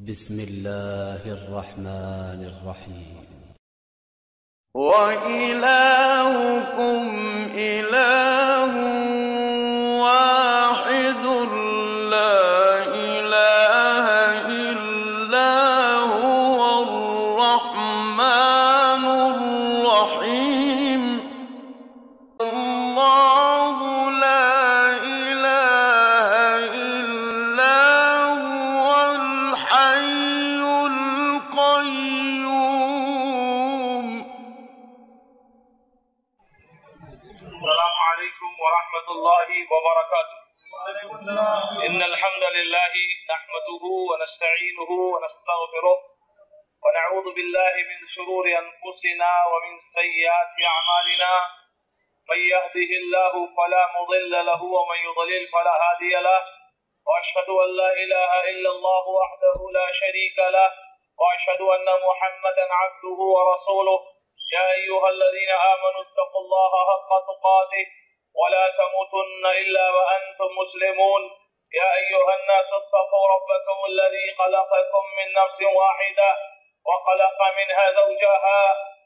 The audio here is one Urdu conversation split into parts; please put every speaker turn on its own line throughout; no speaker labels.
بسم الله الرحمن الرحيم.
وإلهكم إله واحد لا إله إلا هو الرحمن الرحيم. الله لا إله إلا هو الحي القيوم.
السلام عليكم ورحمة الله وبركاته. إن الحمد لله نحمده ونستعينه ونستغفره ونعوذ بالله من شرور أنفسنا ومن سيئات أعمالنا. من يهده الله فلا مضل له ومن يضلل فلا هادي له. وأشهد أن لا إله إلا الله وحده لا شريك له وأشهد أن محمدا عبده ورسوله. يا أيها الذين آمنوا اتقوا الله حق تقاته ولا تموتن إلا وأنتم مسلمون. يا أيها الناس اتقوا ربكم الذي خلقكم من نفس واحدة وخلق منها زوجها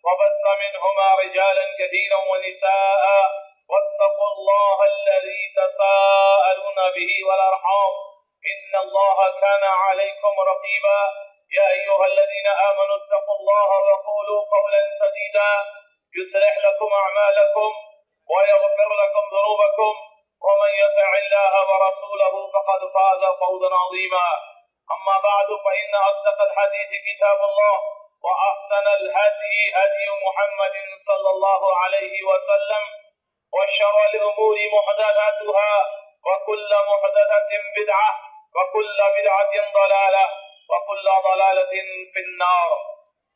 وبث منهما رجالا كثيرا ونساء. واتقوا الله الذي تساءلون به والأرحام إن الله كان عليكم رقيبا. يا أيها الذين آمنوا اتقوا الله وقولوا قولا سديدا يصلح لكم أعمالكم ويغفر لكم ذنوبكم ومن يطع الله ورسوله فقد فاز فوزا عظيما. أما بعد فإن أصدق الحديث كتاب الله وأحسن الهدي هدي محمد صلى الله عليه وسلم وشر الأمور محدثاتها وكل محدثة بدعة وكل بدعة ضلالة وكل ضلالة في النار.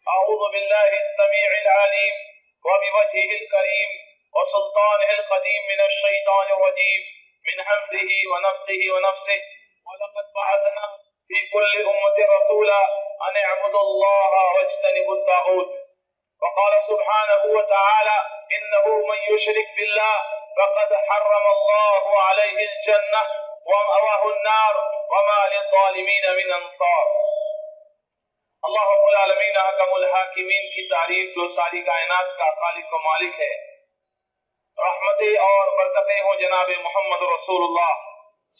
أعوذ بالله السميع العليم وبوجهه الكريم وسلطانه القديم من الشيطان الرجيم من حمده ونفخه ونفسه. ولقد بعثنا في كل أمة رسولا أن اعبدوا الله واجتنبوا الطاغوت. وقال سبحانه وتعالى إنه من يشرك بالله فقد حرم الله عليه الجنة ومأواه النار وما للظالمين من انصار. اللہ رب العالمین حکم الحاکمین کی تعریف جو ساری کائنات کا خالق و مالک ہے. رحمتیں اور برکتیں ہوں جناب محمد رسول اللہ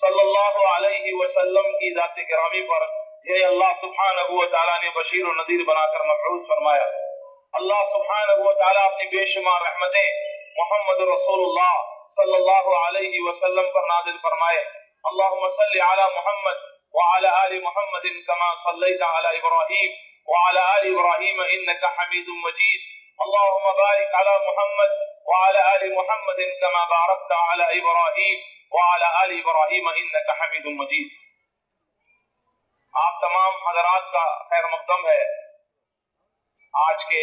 صلی اللہ علیہ وسلم کی ذات گرامی پر. یہ اللہ سبحانہ و تعالیٰ نے بشیر و نذیر بنا کر مبعوث فرمایا. اللہ سبحانہ و تعالیٰ اپنی بے شمار رحمتیں محمد رسول اللہ صلی اللہ علیہ وسلم پر نازل فرمائے. اللہم صلی علی محمد وعلى آل محمد كما صليت على إبراهيم وعلى آل إبراهيم إنك حميد مجيد. اللهم بارك على محمد وعلى آل محمد كما باركت على إبراهيم وعلى آل إبراهيم إنك حميد مجيد. آپ تمام حضرات کا خیر مقدم ہے. آج کے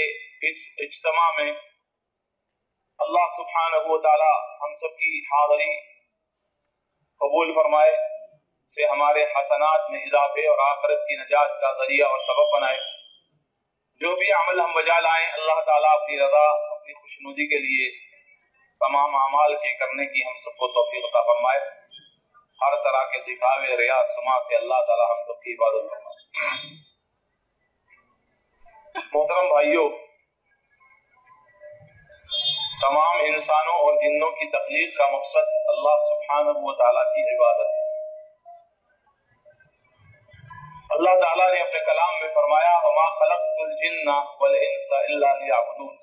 اس اجتماع میں اللہ سبحانہ و تعالی ہم سب کی حاضری قبول فرمائے, سے ہمارے حسنات میں اضافے اور آخرت کی نجات کا ذریعہ اور سبب بنائے. جو بھی عمل ہم بجا لائیں اللہ تعالیٰ اپنی رضا اپنی خوشنودی کے لیے تمام اعمال کے کرنے کی ہم سب کو توفیق عطا فرمائے. ہر طرح کے دکھاوے ریا سما سے اللہ تعالیٰ ہم سب کی حفاظت فرمائے. محترم بھائیوں, تمام انسانوں اور جنوں کی تخلیق کا مقصد اللہ سبحانہ و تعالیٰ کی عبادت ہے. اللہ تعالیٰ نے اپنے کلام میں فرمایا وما خلقت الجن والانس الا لیعبدون.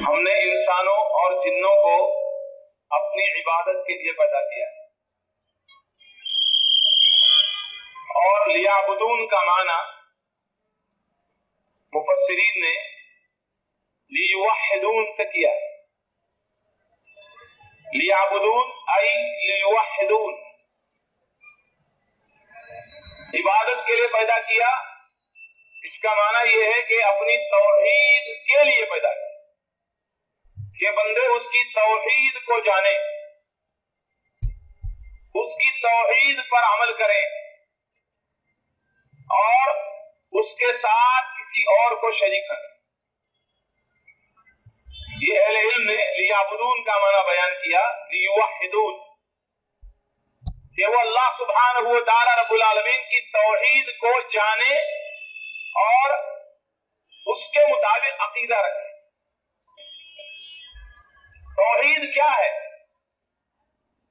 ہم نے انسانوں اور جنوں کو اپنی عبادت کے لیے پیدا کیا ہے. اور لیعبدون کا معنی مفسرین نے لیوحدون سے کیا ہے. لیعبدون ای لیوحدون, عبادت کے لیے پیدا کیا. اس کا معنی یہ ہے کہ اپنی توحید کے لیے پیدا کیا کہ بندے اس کی توحید کو جانیں, اس کی توحید پر عمل کریں اور اس کے ساتھ کسی اور کو شریک کریں. یہ اہل علم نے لیعبدون کا معنی بیان کیا لیوحدون. کہ وہ اللہ سبحانہ و تعالی رب العالمین کی توحید کو جانے اور اس کے مطابق عقیدہ رکھے۔ توحید کیا ہے؟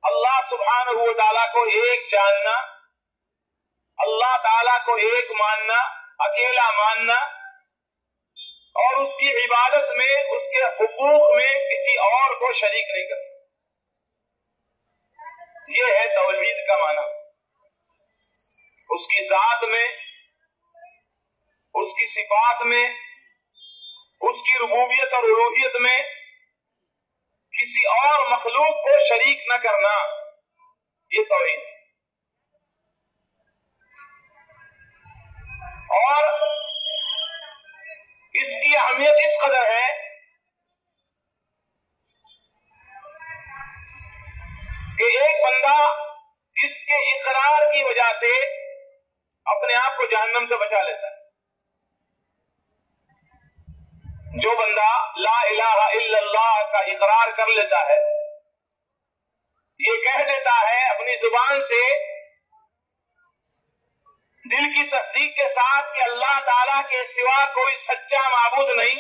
اللہ سبحانہ و تعالیٰ کو ایک جاننا، اللہ تعالیٰ کو ایک ماننا، اکیلا ماننا، اور اس کی عبادت میں، اس کے حقوق میں کسی اور کو شریک نہیں کرنا۔ یہ ہے توحید کا معنی۔ اس کی ذات میں، اس کی صفات میں، اس کی ربوبیت اور الوہیت میں کسی اور مخلوق کو شریک نہ کرنا، یہ توحید ہے۔ اور اس کی اہمیت اس قدر ہے کہ ایک بندہ اس کے اقرار کی وجہ سے اپنے آپ کو جہنم سے بچا لیتا ہے۔ جو بندہ لا الہ الا اللہ کا اقرار کر لیتا ہے، یہ کہہ دیتا ہے اپنی زبان سے، دل کی تصدیق کے ساتھ کہ اللہ تعالیٰ کے سوا کوئی سچا معبود نہیں،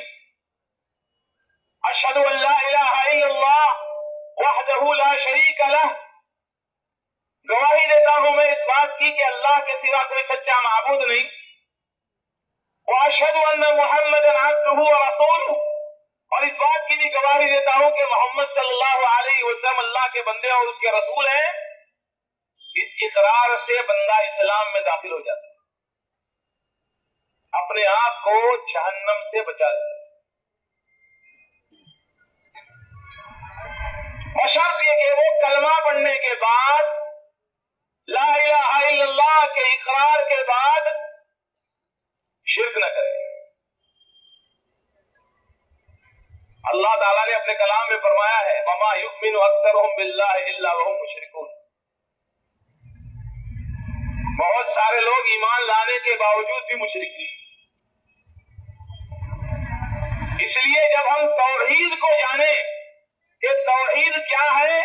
اشہد ان لا الہ الا اللہ وحدہ لا شریک لہ، گواہی دیتا ہوں میں اس بات کی کہ اللہ کے سوا کوئی سچا معبود نہیں، واشہد ان محمد عبدہ ورسولہ، اور اس بات کی بھی گواہی دیتا ہوں کہ محمد صلی اللہ علیہ وسلم اللہ کے بندے اور اس کے رسول ہیں۔ اس اقرار سے بندہ اسلام میں داخل ہو جاتا ہے، اپنے آپ کو جہنم سے بچا لیتا ہے۔ بشرط یہ کہ وہ کلمہ پڑھنے کے بعد، لا الہ الا اللہ کے اقرار کے بعد شرک نہ کرے۔ اللہ تعالیٰ نے اپنے کلام میں فرمایا ہے وَمَا يُؤْمِنُ أَكْثَرُهُم بِاللَّهِ إِلَّا وَهُم مُشْرِكُونَ۔ بہت سارے لوگ ایمان لانے کے باوجود بھی مشرک ہیں۔ اس لیے جب ہم توحید کو جانیں کہ توحید کیا ہے،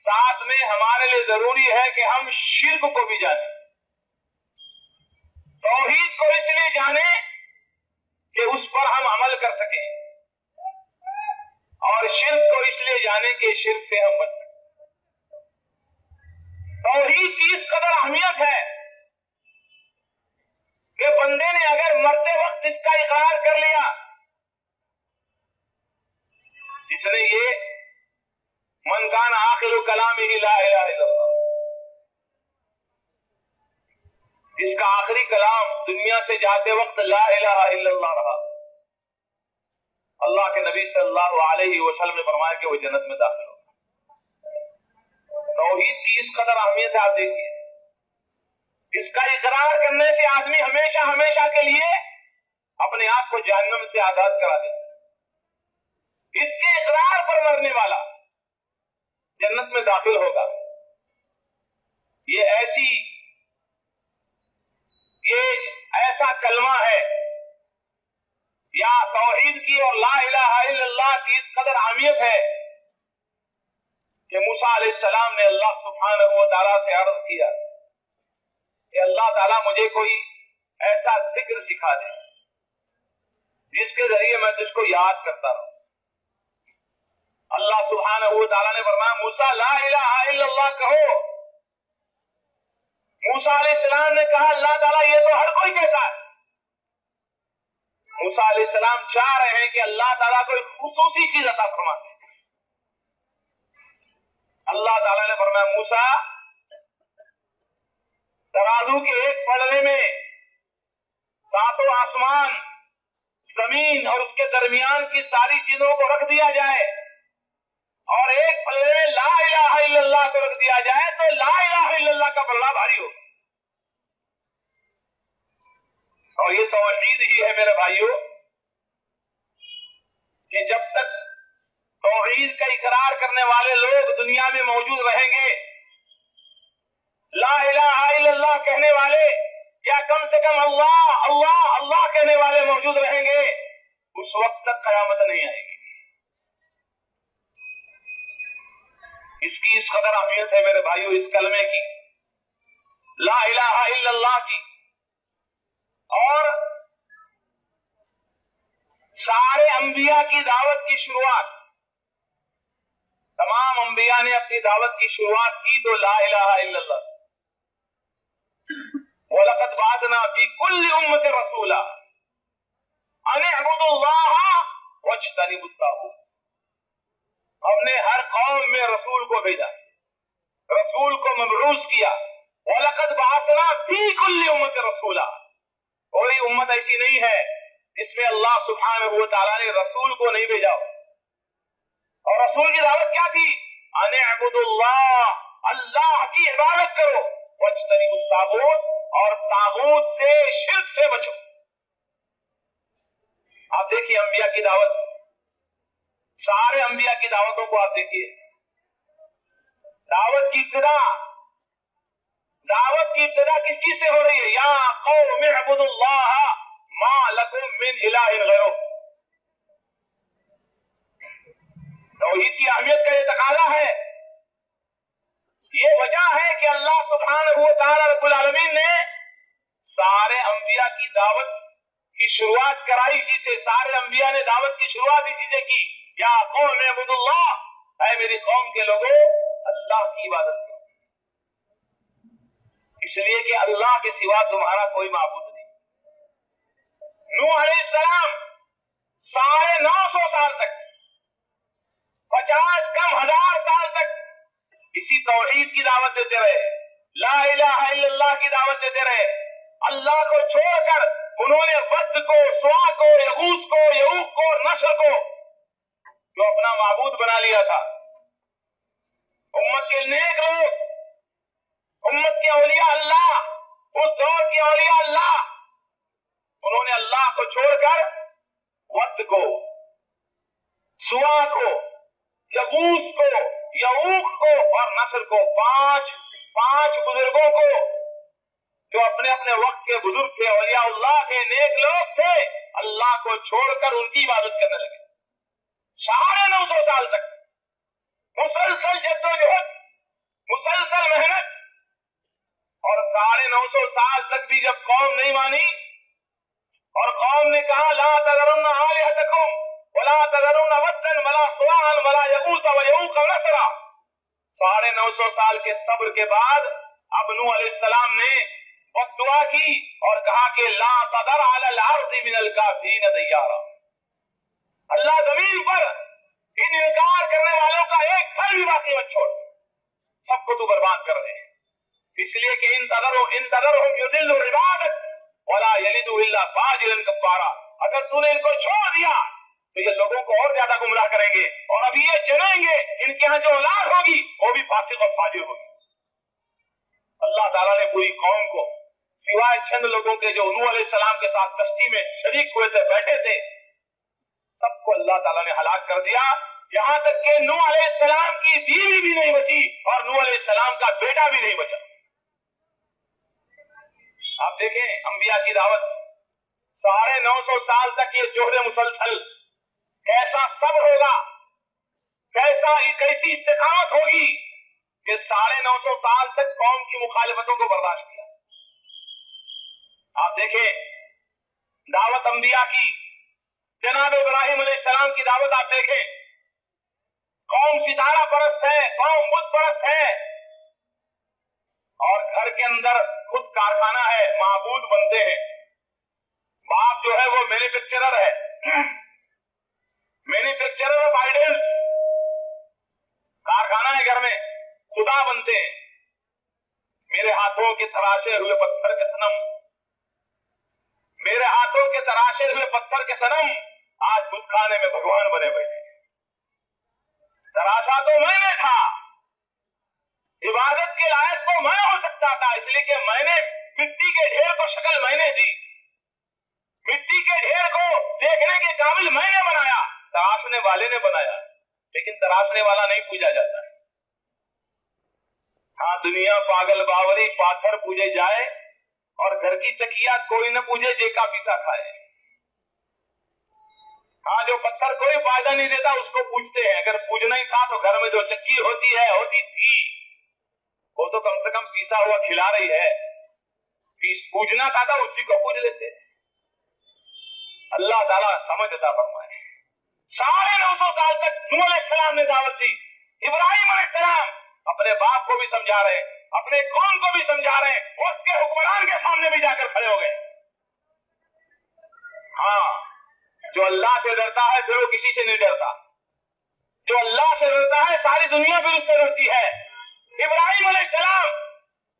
ساتھ میں ہمارے لیے ضروری ہے کہ ہم شرک کو بھی جانیں۔ توحید کو اس لیے جانیں کہ اس پر ہم عمل کر سکیں، اور شرک کو اس لیے جانیں کہ شرک سے ہم بچ سکیں۔ توحید کی اس قدر اہمیت ہے کہ بندے نے اگر مرتے وقت اس کا اقرار کر لیا، جس نے یہ من کان آخر کلامہ لا الہ الا اللہ، اس کا آخری کلام دنیا سے جاتے وقت لا الہ الا اللہ رہا، اللہ کے نبی صلی اللہ علیہ وسلم نے فرمایا کہ وہ جنت میں داخل ہوگا۔ توحید کی اس قدر اہمیت ہے، آپ دیکھیے، اس کا اقرار کرنے سے آدمی ہمیشہ ہمیشہ کے لیے اپنے آپ کو جہنم سے آزاد کرا دیتا ہے۔ اس کے اقرار پر مرنے والا جنت میں داخل ہوگا۔ یہ ایسا کلمہ ہے، یا توحید کی اور لا الہ الا اللہ کی اس قدر اہمیت ہے کہ موسیٰ علیہ السلام نے اللہ سبحانہ و تعالیٰ سے عرض کیا کہ اللہ تعالیٰ مجھے کوئی ایسا ذکر سکھا دے جس کے ذریعے میں تجھ کو یاد کرتا رہوں۔ اللہ سبحانہ و تعالیٰ نے فرمایا موسیٰ لا الہ الا اللہ کہو۔ موسیٰ علیہ السلام نے کہا اللہ تعالیٰ یہ تو ہر کوئی کہتا ہے۔ موسیٰ علیہ السلام چاہ رہے ہیں کہ اللہ تعالیٰ کو ایک خصوصی چیز عطا فرما دے۔ اللہ تعالیٰ نے فرمایا موسیٰ ترازو کے ایک پلڑے میں ساتوں آسمان، زمین اور اس کے درمیان کی ساری چیزوں کو رکھ دیا جائے، اور ایک پلڑے میں لا الہ الا اللہ کو رکھ دیا جائے تو لا الہ الا اللہ کا پلڑا بھاری ہو۔ اور یہ توحید ہی ہے میرے بھائیوں کہ جب تک توحید کا اقرار کرنے والے لوگ دنیا میں موجود رہیں گے، لا الہ الا اللہ کہنے والے یا کم سے کم اللہ اللہ اللہ کہنے والے موجود رہیں گے، اس وقت تک قیامت نہیں آئے گی۔ اس کی اس قدر اہمیت ہے میرے بھائیوں اس کلمے کی لا الہ الا اللہ کی، اور سارے انبیاء کی دعوت کی شروعات، تمام انبیاء نے اپنی دعوت کی شروعات کی تو لا الہ الا اللہ۔ وَلَقَدْ بَعَثْنَا فِي كُلِّ أُمَّةٍ رَسُولًا أَنِ اعْبُدُوا اللَّهَ وَاجْتَنِبُوا الطَّاغُوتَ۔ ہم نے ہر قوم میں رسول کو بھیجا، رسول کو مبعوث کیا۔ وَلَقَدْ بَعَثْنَا فِي كُلِّ أُمَّةٍ رَسُولًا، کوئی امت ایسی نہیں ہے جس میں اللہ سبحانہ و تعالیٰ نے رسول کو نہیں بھیجا۔ اور رسول کی دعوت کیا تھی؟ ان اعبدوا اللہ، اللہ کی عبادت کرو، واجتنبوا الطاغوت، اور طاغوت سے، شرک سے بچو۔ آپ دیکھیے انبیاء کی دعوت، سارے انبیاء کی دعوتوں کو آپ دیکھیے، دعوت کی ابتدا کس چیز سے ہو رہی ہے؟ یا قوم اعبدوا اللہ ما لکم من الہ غیرہ۔ توحید کی اہمیت کا یہ تقاضا ہے، یہ وجہ ہے کہ اللہ سبحانہ و تعالی رب العالمین نے سارے انبیاء کی دعوت کی شروعات کرائی اسی سے، سارے انبیاء نے دعوت کی شروعات اسی سے کی، یا قوم اعبدوا اللہ، اے میری قوم کے لوگوں اللہ کی عبادت کرو، اس لیے کہ اللہ کے سوا تمہارا کوئی معبود نہیں۔ نوح علیہ السلام 950 سال تک، 50 کم 1000 سال تک اسی توحید کی دعوت دیتے رہے، لا الہ الا اللہ کی دعوت دیتے رہے۔ اللہ کو چھوڑ کر انہوں نے ود کو، سوا کو، یغوث کو، یعوق کو، نصر کو جو اپنا معبود بنا لیا تھا۔ امت کے نیک لوگ، امت کے اولیاء اللہ، اس دور کے اولیاء اللہ، انہوں نے اللہ کو چھوڑ کر ود کو، سوا کو، یغوث کو، یعوق کو اور نصر کو، پانچ بزرگوں کو جو اپنے اپنے وقت کے بزرگ تھے، اولیاء اللہ تھے، نیک لوگ تھے، اللہ کو چھوڑ کر ان کی عبادت کرنے لگے۔ 950 سال تک مسلسل جدوجہد، مسلسل محنت، اور 950 سال تک بھی جب قوم نہیں مانی اور قوم نے کہا لا تذرن آلہتکم ولا تذرن ودا ولا سواعا ولا یغوث ویعوق ونسرا، 950 سال کے صبر کے بعد اب نوح علیہ السلام نے دعا کی اور کہا کہ لا تذر علی الارض من الکافرین دیارا، اللہ زمین پر ان انکار کرنے والوں کا ایک گھر بھی باقی مت چھوڑ، سب کو تو برباد کر دے، اس لیے کہ ان تذرهم یضلوا عبادک ولا یلدوا الا فاجرا کفارا، اگر تو نے ان کو چھوڑ دیا تو یہ لوگوں کو اور زیادہ گمراہ کریں گے، اور ابھی یہ جنیں گے، ان کے ہاں جو اولاد ہوگی وہ بھی فاسق اور فاجر ہوگی۔ اللہ تعالیٰ نے پوری قوم کو سوائے چند لوگوں کے جو نوح علیہ السلام کے ساتھ کشتی میں شریک ہوئے تھے، بیٹھے تھے، سب کو اللہ تعالیٰ نے ہلاک کر دیا، یہاں تک کہ نوح علیہ السلام کی بیوی بھی نہیں بچی اور نوح علیہ السلام کا بیٹا بھی نہیں بچا۔ آپ دیکھیں انبیاء کی دعوت 950 سال تک یہ جوہر مسلسل، کیسا صبر ہوگا، کیسی استقامت ہوگی کہ 950 سال تک قوم کی مخالفتوں کو برداشت کیا۔ آپ دیکھیں دعوت انبیاء کی، جناب ابراہیم علیہ السلام کی دعوت آپ دیکھیں، قوم ستارہ پرست ہے، قوم بت پرست ہے، اور گھر کے اندر خود کارخانہ ہے، معبود بنتے ہیں، باپ جو ہے وہ مینوفیکچرر ہے، مینوفیکچرر آف آئیڈلز، کارخانہ ہے گھر میں، خدا بنتے ہیں، میرے ہاتھوں کے تراشے ہوئے پتھر کے صنم، میرے ہاتھوں کے تراشے ہوئے پتھر کے صنم آج بت خانے میں بھگوان بنے بیٹھے، تراشا تو میں نے تھا، عبادت کے لائق تو میں ہو سکتا تھا، اس لیے کہ میں نے مٹی کے ڈھیر کو شکل میں نے دی، مٹی کے ڈھیر کو دیکھنے کے قابل میں نے بنایا، تراشنے والے نے بنایا، لیکن تراشنے والا نہیں پوجا جاتا ہے۔ ہاں دنیا پاگل باوری پاتھر پوجے جائے اور گھر کی چکیا کوئی نہ پوجے جے کا پیسا کھائے، ہاں جو پتھر کوئی فائدہ نہیں دیتا اس کو پوجتے ہیں، اگر پوجنا ہی تھا تو گھر میں جو چکی ہوتی تھی وہ تو کم سے کم پیسا ہوا کھلا رہی ہے. پوجنا کا تھا اسی کو پوج لیتے. اللہ تعالیٰ سمجھ عطا فرمائے. 950 سال تک نوح علیہ السلام نے دعوت دی. ابراہیم علیہ السلام اپنے باپ کو بھی سمجھا رہے ہیں, اپنے قوم کو بھی سمجھا رہے ہیں, اور اس کے حکمران کے سامنے بھی جا کر کھڑے ہو گئے. ہاں, جو اللہ سے ڈرتا ہے پھر وہ کسی سے نہیں ڈرتا. جو اللہ سے ڈرتا ہے ساری دنیا پھر اس سے ڈرتی ہے. ابراہیم علیہ السلام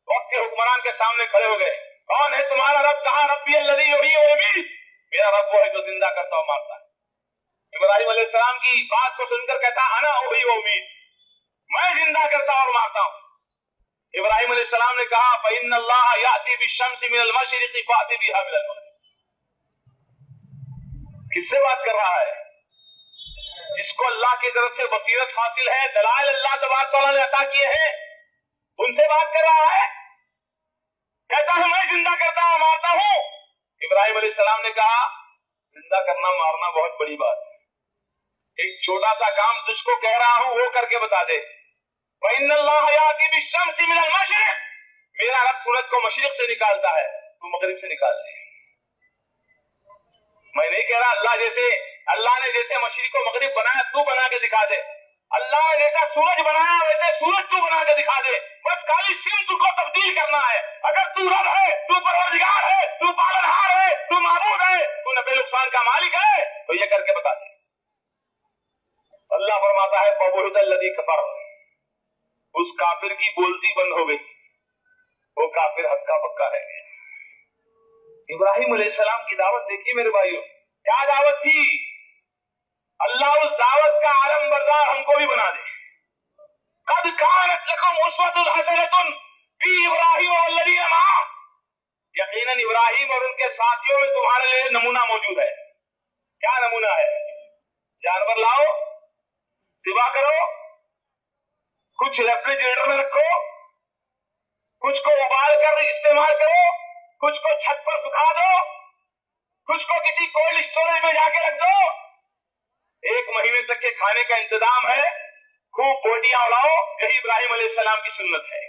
وقت کے حکمران کے سامنے کھڑے ہو گئے. کون ہے تمہارا رب؟ کہا ربی الذی یحیی و یمیت, میرا رب وہ ہے جو زندہ کرتا اور مارتا ہے. ابراہیم علیہ السلام کی بات کو سن کر کہتا انا احیی و امیت, میں زندہ کرتا اور مارتا ہوں. ابراہیم علیہ السلام نے کہا فإن اللہ یأتی بالشمس من المشرق فأتی بها من المغرب. کس سے بات کر رہا ہے؟ جس کو اللہ کی طرف سے بصیرت حاصل ہے, دلائل اللہ تبارک و تعالیٰ نے عطا کیے ہیں, ان سے بات کر رہا ہے. کہتا ہے میں زندہ کرتا ہوں مارتا ہوں. ابراہیم علیہ السلام نے کہا زندہ کرنا مارنا بہت بڑی بات ہے, ایک چھوٹا سا کام تجھ کو کہہ رہا ہوں وہ کر کے بتا دے. فإن اللہ یأتی بالشمس من المشرق, میرا رب سورج کو مشرق سے نکالتا ہے, تو مغرب سے نکال دے. میں نہیں کہہ رہا اللہ نے جیسے مشرق کو مغرب بنایا تو بنا کے دکھا دے. اللہ نے جیسا سورج بنایا ویسے سورج تو بنا کے دکھا دے. بس خالی سمت کو تبدیل کرنا ہے. اگر تو رب ہے, تو پروردگار ہے, تو پالنہار ہے, تو معبود ہے, تو نفع نقصان کا مالک ہے, تو یہ کر کے بتا دے. اللہ فرماتا ہے فبہت الذی کفر, اس کافر کی بولتی بند ہو گئی, وہ کافر ہکا پکا رہ گیا. ابراہیم علیہ السلام کی دعوت دیکھیے میرے بھائیوں, کیا دعوت تھی. اللہ اس دعوت کا عالم بردار ہم کو بھی بنا دے. قد کانت لکم اسوۃ حسنۃ فی ابراہیم والذین معہ, یقیناً ابراہیم اور ان کے ساتھیوں میں تمہارے لیے نمونہ موجود ہے. کیا نمونہ ہے؟ جانور لاؤ, ذبح کرو, کچھ ریفریجریٹر میں رکھو, کچھ کو ابال کر استعمال کرو, کچھ کو چھت پر سکھا دو, کچھ کو کسی کولڈ اسٹوریج میں جا کے رکھ دو. 1 مہینے تک کے کھانے کا انتظام ہے, خوب بوٹیاں اڑاؤ. یہی ابراہیم علیہ السلام کی سنت ہے.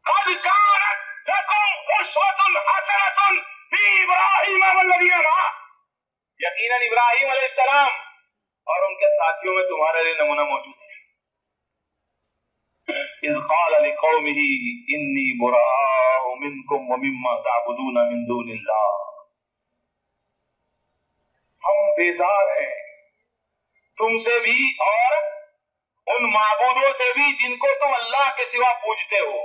قد کانت لکم اسوۃ حسنۃ فی ابراہیم والذین معہ, یقیناً ابراہیم علیہ السلام اور ان کے ساتھیوں میں تمہارے لیے نمونہ موجود ہے. اذ قال لقومه انی براء منکم ومما تعبدون من دون اللہ, ہم بیزار ہیں تم سے بھی اور ان معبودوں سے بھی جن کو تم اللہ کے سوا پوجتے ہو.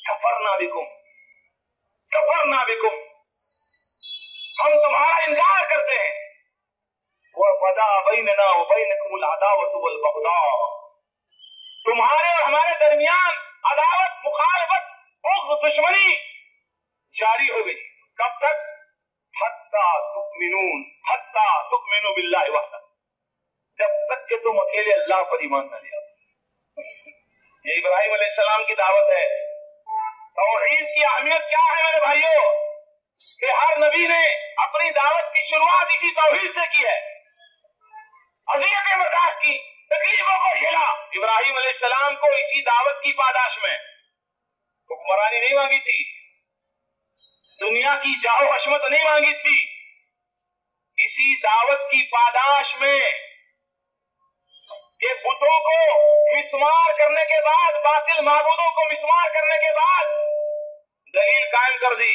کفرنا بکم, کفرنا بکم, ہم تمہارا انکار کرتے ہیں. وبدا بیننا وبینکم العداوۃ والبغضاء, تمہارے اور ہمارے درمیان عداوت, مخالفت, بغض, دشمنی جاری ہو گئی. کب تک؟ حتی تؤمنوا باللہ وحدہ, جب تک کہ تم اکیلے اللہ پر ایمان نہ لے آؤ. یہ ابراہیم علیہ السلام کی دعوت ہے. توحید کی اہمیت کیا ہے میرے بھائیوں, کہ ہر نبی نے اپنی دعوت کی شروعات اسی توحید سے کی ہے. اذیتیں برداشت کی, تکلیفوں کو جھیلا. ابراہیم علیہ السلام کو اسی دعوت کی پاداش میں حکمرانی نہیں مانگی تھی, دنیا کی جاہ و حشمت نہیں مانگی تھی. اسی دعوت کی پاداش میں کہ بتوں کو مسمار کرنے کے بعد, باطل معبودوں کو مسمار کرنے کے بعد دلیل قائم کر دی.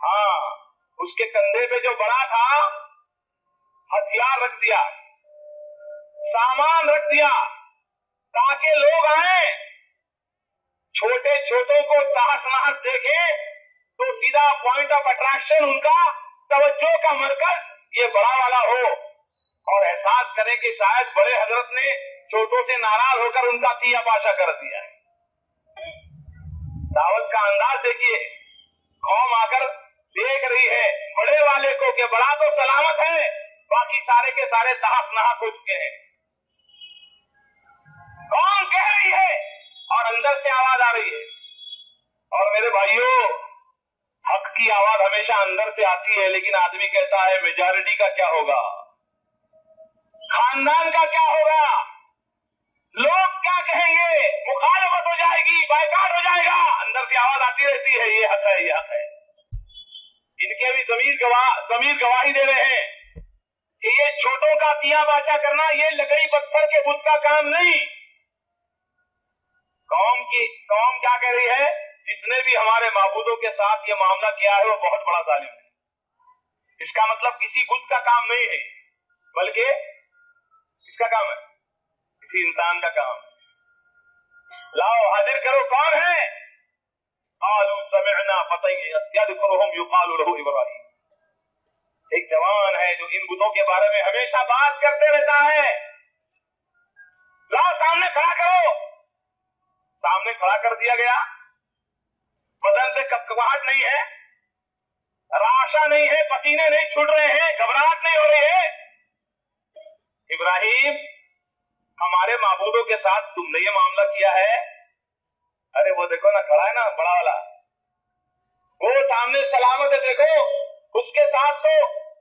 ہاں, اس کے کندھے پہ جو بڑا تھا ہتھیار رکھ دیا, سامان رکھ دیا, تاکہ لوگ آئیں, چھوٹے چھوٹوں کو تحس نحس دیکھیں تو سیدھا پوائنٹ آف اٹریکشن, ان کا توجہ کا مرکز یہ بڑا والا ہو, اور احساس کریں کہ شاید بڑے حضرت نے چھوٹوں سے ناراض ہو کر ان کا تیا پاشا کر دیا ہے. دعوت کا انداز دیکھیے, قوم آ کر دیکھ رہی ہے بڑے والے کو کہ بڑا تو سلامت ہے, باقی سارے کے سارے تحس نحس ہو چکے ہیں. قوم کہہ رہی ہے اور اندر سے آواز آ رہی ہے. اور میرے بھائیوں, حق کی آواز ہمیشہ اندر سے آتی ہے, لیکن آدمی کہتا ہے میجارٹی کا کیا ہوگا, خاندان کا کیا ہوگا, لوگ کیا کہیں گے، مخالفت ہو جائے گی، بائیکاٹ ہو جائے گا، اندر سے آواز آتی رہتی ہے یہ حق ہے یہ حق ہے۔ ان کے بھی ضمیر گواہی دے رہے ہیں کہ یہ چھوٹوں کا دیا باشا کرنا یہ لکڑی پتھر کے بت کا کام نہیں۔ قوم کیا کہہ رہی ہے، جس نے بھی ہمارے معبودوں کے ساتھ یہ معاملہ کیا ہے وہ بہت بڑا ظالم ہے۔ اس کا مطلب کسی بت کا کام نہیں ہے، بلکہ کس کا کام ہے، کسی انسان کا کام ہے۔ لاؤ حاضر کرو کون ہے، قالوا سمعنا فتى يذكرهم يقال له ابراہیم۔ ایک جوان ہے جو ان بتوں کے بارے میں ہمیشہ بات کرتے رہتا ہے، لاؤ سامنے کھڑا کرو۔ سامنے کھڑا کر دیا گیا، بدن سے کپکپاہٹ نہیں ہے، رعشہ نہیں ہے، پسینے نہیں چھوٹ رہے ہیں، گھبراہٹ نہیں ہو رہی ہے۔ ابراہیم ہمارے معبودوں کے ساتھ تم نے یہ معاملہ کیا ہے؟ ارے وہ دیکھو نا کھڑا ہے نا بڑا والا، وہ سامنے سلامت ہے، دیکھو اس کے ساتھ تو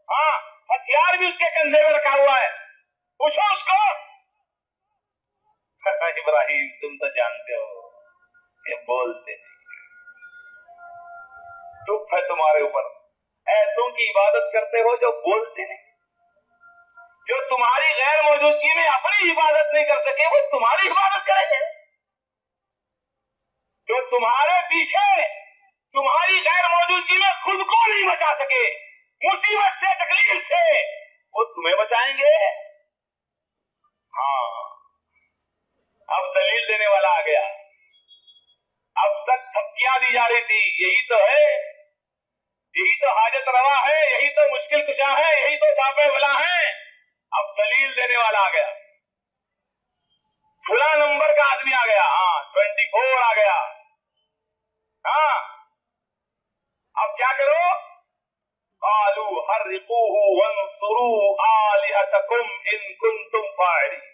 ہاں ہتھیار بھی اس کے کندھے میں رکھا ہوا ہے، پوچھو اس کو۔ ابراہیم تم تو جانتے ہو یہ بولتے نہیں، چپ ہے تمہارے اوپر، ایسوں کی عبادت کرتے ہو جو بولتے نہیں، جو تمہاری غیر موجودگی میں اپنی عبادت نہیں کر سکے وہ تمہاری عبادت کریں گے، جو تمہارے پیچھے تمہاری غیر موجودگی میں خود کو نہیں بچا سکے مصیبت سے تکلیف سے، وہ تمہیں بچائیں گے۔ ہاں اب دلیل دینے والا آ گیا، اب تک تھپکیاں دی جا رہی تھی، یہی تو ہے، یہی تو حاجت روا ہے، یہی تو مشکل کشا ہے، یہی تو دافع بلا ہے۔ اب دلیل دینے والا آ گیا، فلاں نمبر کا آدمی آ گیا، ہاں 24 آ گیا، ہاں اب کیا کرو، قالوا حرقوه وانصروا آلهتكم ان كنتم فاعلين۔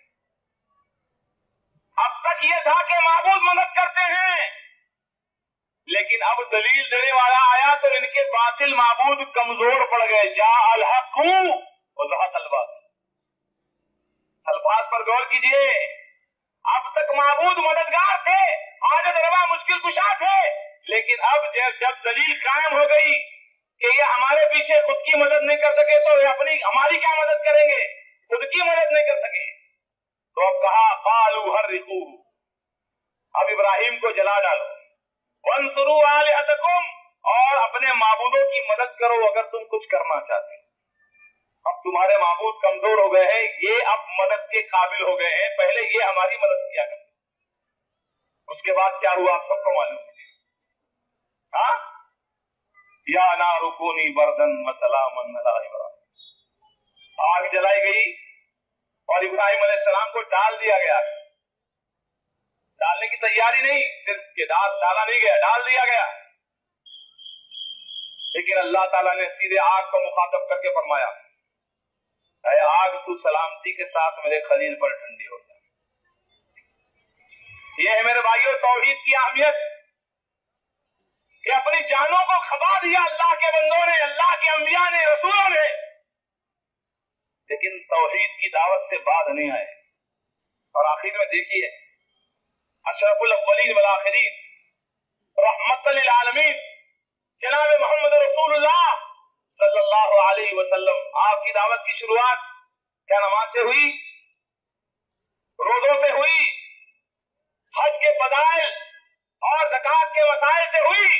اب تک یہ تھا کہ معبود مدد کرتے ہیں، لیکن اب دلیل دینے والا آیا تو ان کے باطل معبود کمزور پڑ گئے۔ جاء الحق وزهق الباطل۔ الفاظ پر غور کیجئے، اب تک معبود مددگار تھے، حاجت روا مشکل کشا تھے، لیکن اب جب دلیل قائم ہو گئی کہ یہ ہمارے پیچھے خود کی مدد نہیں کر سکے تو ہماری کیا مدد کریں گے، خود کی مدد نہیں کر سکے، تو اب کہا قالوا حرقوه، اب ابراہیم کو جلا ڈالو، وانصروا آلہتکم، اور اپنے معبودوں کی مدد کرو اگر تم کچھ کرنا چاہتے۔ اب تمہارے معبود کمزور ہو گئے ہیں، یہ اب مدد کے قابل ہو گئے ہیں، پہلے یہ ہماری مدد کیا کرتے۔ اس کے بعد کیا ہوا آپ سب کو معلوم ہے، ہاں یا نار کونی بردن وسلاما علی ابراہیم، آگ جلائی گئی اور ابراہیم علیہ السلام کو ڈال دیا گیا، ڈالنے کی تیاری نہیں، صرف کہ ڈالا نہیں گیا، ڈال دیا گیا، لیکن اللہ تعالیٰ نے سیدھے آگ کو مخاطب کر کے فرمایا، اے آگ تو سلامتی کے ساتھ میرے خلیل پر ٹھنڈی ہو جائے۔ یہ ہے میرے بھائیوں توحید کی اہمیت، کہ اپنی جانوں کو کھپا دیا اللہ کے بندوں نے، اللہ کے انبیاء نے، رسولوں نے، لیکن توحید کی دعوت سے بعد نہیں آئے۔ اور آخر میں دیکھیے اشرف الاولین والآخرین رحمت للعالمین جناب محمد رسول اللہ صلی اللہ علیہ وسلم، آپ کی دعوت کی شروعات کیا نماز سے ہوئی، روزوں سے ہوئی، حج کے فضائل اور زکات کے مسائل سے ہوئی؟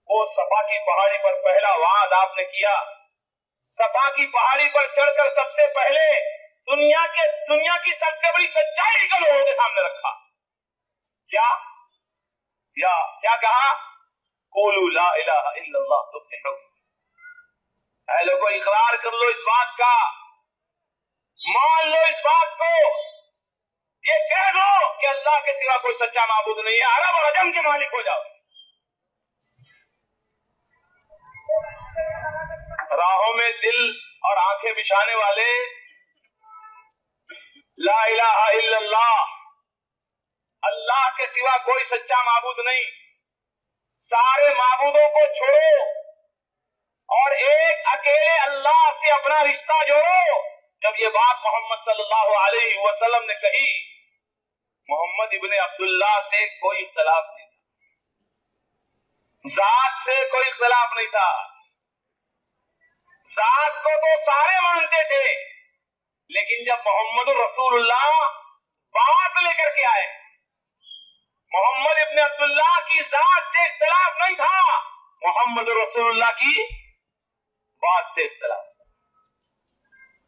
وہ صفا کی پہاڑی پر پہلا وعد آپ نے کیا، صفا کی پہاڑی پر چڑھ کر سب سے پہلے دنیا کی سب سے بڑی سچائی کو لوگوں کے سامنے رکھا، کیا کہا، قولوا لا الہ الا اللہ تفلحوا۔ اے لوگوں اقرار کر لو اس بات کا، مان لو اس بات کو، یہ کہہ دو کہ اللہ کے سوا کوئی سچا معبود نہیں ہے، عرب اور عجم کے مالک ہو جاؤ۔ راہوں میں دل اور آنکھیں بچھانے والے لا الہ الا اللہ، اللہ کے سوا کوئی سچا معبود نہیں، سارے معبودوں کو چھوڑو اور ایک اکیلے اللہ سے اپنا رشتہ جوڑو، جب یہ بات محمد صلی اللہ علیہ وسلم نے کہی، محمد ابن عبداللہ سے کوئی اختلاف نہیں تھا، ذات سے کوئی اختلاف نہیں تھا، ذات کو تو سارے مانتے تھے، لیکن جب محمد رسول اللہ بات لے کر کے آئے، محمد ابن عبداللہ کی ذات سے اختلاف نہیں تھا، محمد رسول اللہ کی بات سے اختلاف،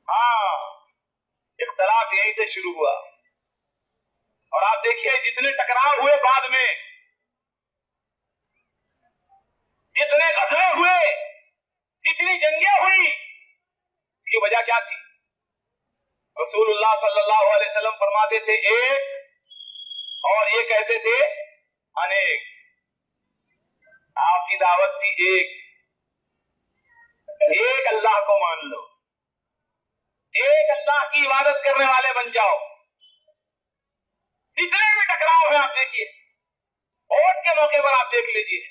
ہاں اختلاف یہیں سے شروع ہوا۔ اور آپ دیکھیے جتنے ٹکراؤ ہوئے بعد میں، جتنے غزوے ہوئے، جتنی جنگیں ہوئی، اس کی وجہ کیا تھی؟ رسول اللہ صلی اللہ علیہ وسلم فرماتے تھے ایک، اور یہ کہتے تھے انیک۔ آپ کی دعوت تھی ایک اللہ کو مان لو، ایک اللہ کی عبادت کرنے والے بن جاؤ۔ جتنے بھی ٹکراؤ ہیں آپ دیکھیے، ووٹ کے موقع پر آپ دیکھ لیجیے،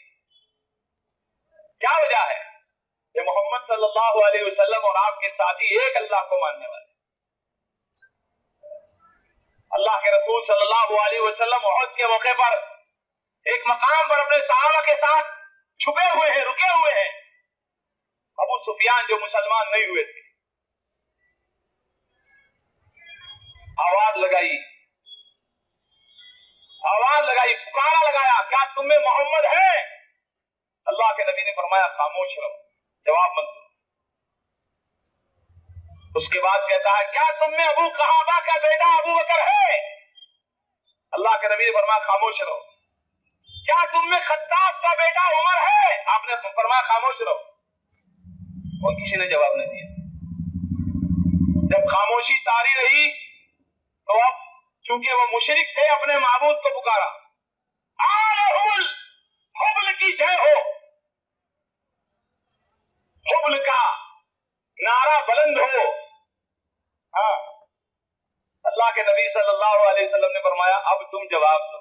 کیا وجہ ہے کہ محمد صلی اللہ علیہ وسلم اور آپ کے ساتھی ایک اللہ کو ماننے والے۔ اللہ کے رسول صلی اللہ علیہ وسلم احد کے موقع پر ایک مقام پر اپنے صحابہ کے ساتھ چھپے ہوئے ہیں، رکے ہوئے ہیں۔ ابو سفیان جو مسلمان نہیں ہوئے تھے، آواز لگائی، پکارا لگایا، کیا تم میں محمد ہے؟ اللہ کے نبی نے فرمایا خاموش رہو، جواب مت دو۔ اس کے بعد کہتا ہے کیا تم میں ابو قحافہ کا بیٹا ابو بکر ہے؟ اللہ کے نبی نے فرمایا خاموش رہو۔ کیا تم میں خطاب کا بیٹا عمر ہے؟ آپ نے فرمایا خاموش رہو۔ اور کسی نے جواب نہیں دیا۔ جب خاموشی طاری رہی تو اب چونکہ وہ مشرک تھے، اپنے معبود کو پکارا، حبل کی جے ہو، حبل کا نعرہ بلند ہو۔ ہاں، اللہ کے نبی صلی اللہ علیہ وسلم نے فرمایا اب تم جواب دو۔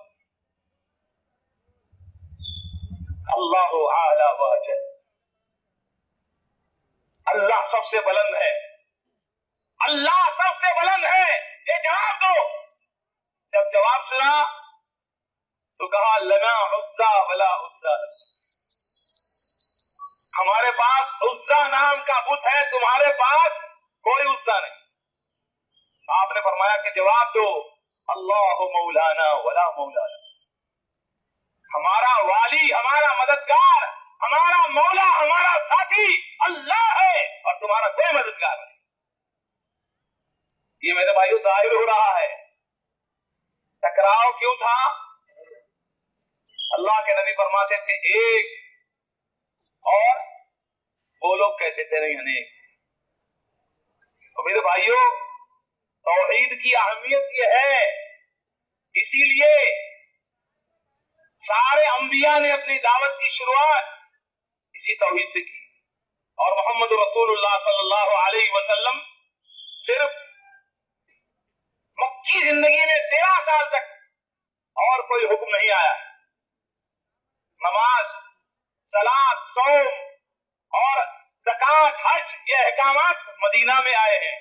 اللہ اعلی و اجل، اللہ سب سے بلند ہے، اللہ سب سے بلند ہے، یہ جواب دو۔ جب جواب سنا تو کہا لنا عزا ولا عزا، ہمارے پاس عزا نام کا بت ہے، تمہارے پاس کوئی عزا نہیں۔ آپ نے فرمایا کہ جواب دو اللہ مولانا ولا مولانا، ہمارا والی، ہمارا مددگار، ہمارا مولا، ہمارا ساتھی اللہ ہے، اور تمہارا کوئی مددگار نہیں۔ یہ میرے بھائیو ظاہر ہو رہا ہے ٹکراؤ کیوں تھا۔ اللہ کے نبی فرماتے تھے ایک، اور وہ لوگ کہتے تھے نہیں انیک۔ تو میرے بھائیو توحید کی اہمیت یہ ہے، اسی لیے سارے انبیاء نے اپنی دعوت کی شروعات اسی توحید سے کی، اور محمد رسول اللہ صلی اللہ علیہ وسلم صرف مکی زندگی میں 13 سال تک اور کوئی حکم نہیں آیا۔ نماز، صلاۃ، صوم اور زکوٰۃ، حج، یہ احکامات مدینہ میں آئے ہیں۔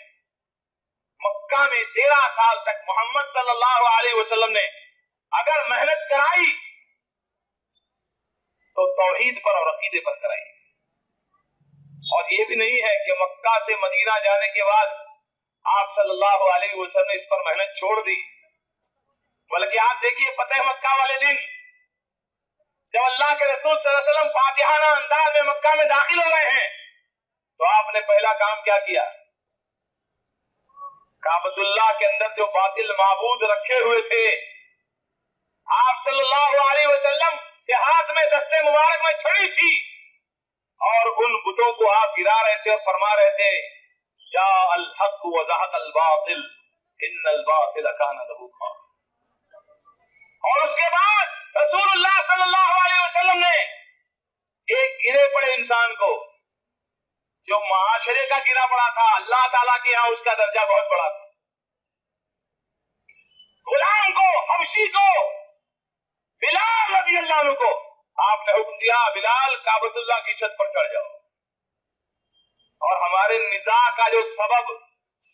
مکہ میں 13 سال تک محمد صلی اللہ علیہ وسلم نے اگر محنت کرائی تو توحید پر اور عقیدے پر کرائی، اور یہ بھی نہیں ہے کہ مکہ سے مدینہ جانے کے بعد آپ صلی اللہ علیہ وسلم نے اس پر محنت چھوڑ دی، بلکہ آپ دیکھیے فتح مکہ والے دن جب اللہ کے رسول صلی اللہ علیہ وسلم فاتحانہ انداز میں مکہ میں داخل ہو رہے ہیں تو آپ نے پہلا کام کیا کیا؟ کعبۃ اللہ کے اندر جو باطل معبود رکھے ہوئے تھے، آپ صلی اللہ علیہ وسلم کے ہاتھ میں دستے مبارک میں چھڑی تھی، اور ان بتوں کو آپ گرا رہے تھے اور فرما رہے تھے جاء الحق وزهق الباطل ان الباطل كان زهوقا۔ اور اس کے بعد رسول اللہ صلی اللہ علیہ وسلم نے ایک گرے پڑے انسان کو، جو معاشرے کا گرا پڑا تھا، اللہ تعالیٰ کے یہاں اس کا درجہ بہت بڑا تھا، غلام کو، حبشی کو، بلال رضی اللہ عنہ کو آپ نے حکم دیا بلال کعبۃ اللہ کی چھت پر چڑھ جاؤ۔ اور ہمارے نزاع کا جو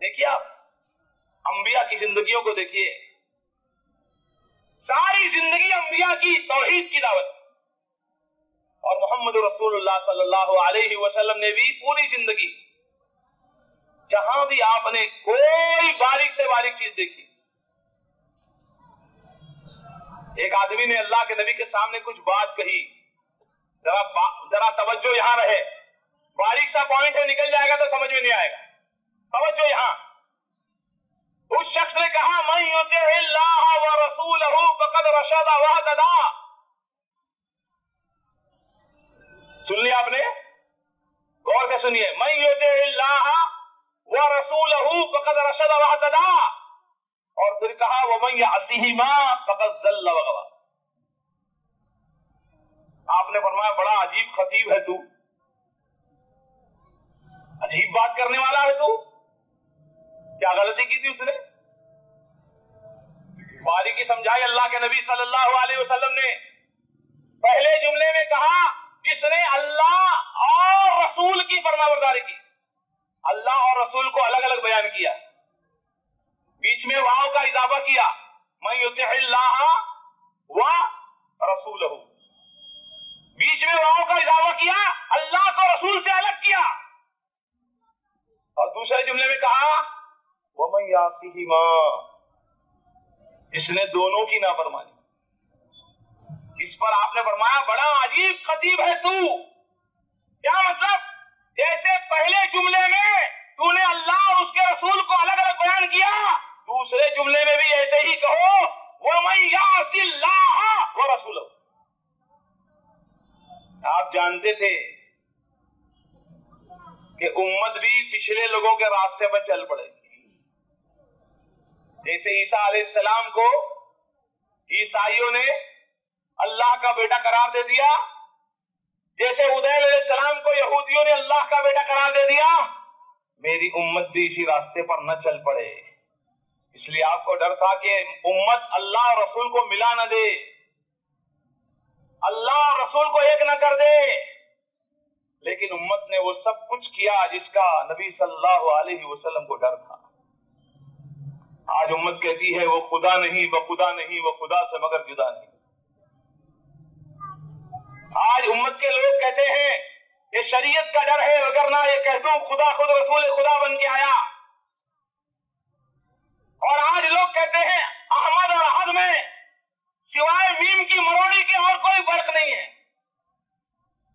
دیکھیے آپ انبیاء کی زندگیوں کو دیکھیے، ساری زندگی انبیاء کی توحید کی دعوت، اور محمد رسول اللہ صلی اللہ علیہ وسلم نے بھی پوری زندگی جہاں بھی آپ نے کوئی باریک سے باریک چیز دیکھی، ایک آدمی نے اللہ کے نبی کے سامنے کچھ بات کہی، ذرا توجہ یہاں رہے، باریک سا پوائنٹ ہے نکل جائے گا تو سمجھ میں نہیں آئے گا، توجہ یہاں۔ اس شخص نے کہا من یطع اللہ ورسولہ فقد رشد واہتدی، سن لیا آپ نے؟ غور سے سنیے، من یطع اللہ ورسولہ فقد رشد واہتدی، اور پھر کہا ومن یعصہما فقد ضل وغوی۔ آپ نے فرمایا بڑا عجیب خطیب ہے تو، عجیب بات کرنے والا ہے تو، کیا غلطی کی تھی اس نے؟ باریکی سمجھائی اللہ کے نبی صلی اللہ علیہ وسلم نے۔ پہلے جملے میں کہا جس نے اللہ اور رسول کی فرمانبرداری کی، اللہ اور رسول کو الگ الگ بیان کیا، بیچ میں واو کا اضافہ کیا، من یطع اللہ و رسولہ، بیچ میں واو کا اضافہ کیا، اللہ کو رسول سے الگ کیا، اور دوسرے جملے میں کہا ومن یعصہما، جس نے دونوں کی نافرمانی۔ اس پر آپ نے فرمایا بڑا عجیب خطیب ہے تو، کیا مطلب؟ جیسے پہلے جملے میں تو نے اللہ اور اس کے رسول کو الگ الگ بیان کیا، دوسرے جملے میں بھی ایسے ہی کہو وَمَن يَعْصِ اللَّهَ وَرَسُولَهُ۔ آپ جانتے تھے کہ امت بھی پچھلے لوگوں کے راستے پر چل پڑے گی، جیسے عیسیٰ علیہ السلام کو عیسائیوں نے اللہ کا بیٹا قرار دے دیا، جیسے عزیر علیہ السلام کو یہودیوں نے اللہ کا بیٹا قرار دے دیا، میری امت بھی اسی راستے پر نہ چل پڑے۔ اس لیے آپ کو ڈر تھا کہ امت اللہ اور رسول کو ملا نہ دے، اللہ اور رسول کو ایک نہ کر دے، لیکن امت نے وہ سب کچھ کیا جس کا نبی صلی اللہ علیہ وسلم کو ڈر تھا۔ آج امت کہتی ہے وہ خدا نہیں، وہ خدا نہیں، وہ خدا سے مگر جدا نہیں۔ آج امت کے لوگ کہتے ہیں یہ شریعت کا ڈر ہے، وگرنہ یہ کہہ دوں خدا خود رسول خدا بن کے آیا۔ اور آج لوگ کہتے ہیں احمد اور احد میں سوائے میم کی مروڑی کے اور کوئی فرق نہیں ہے۔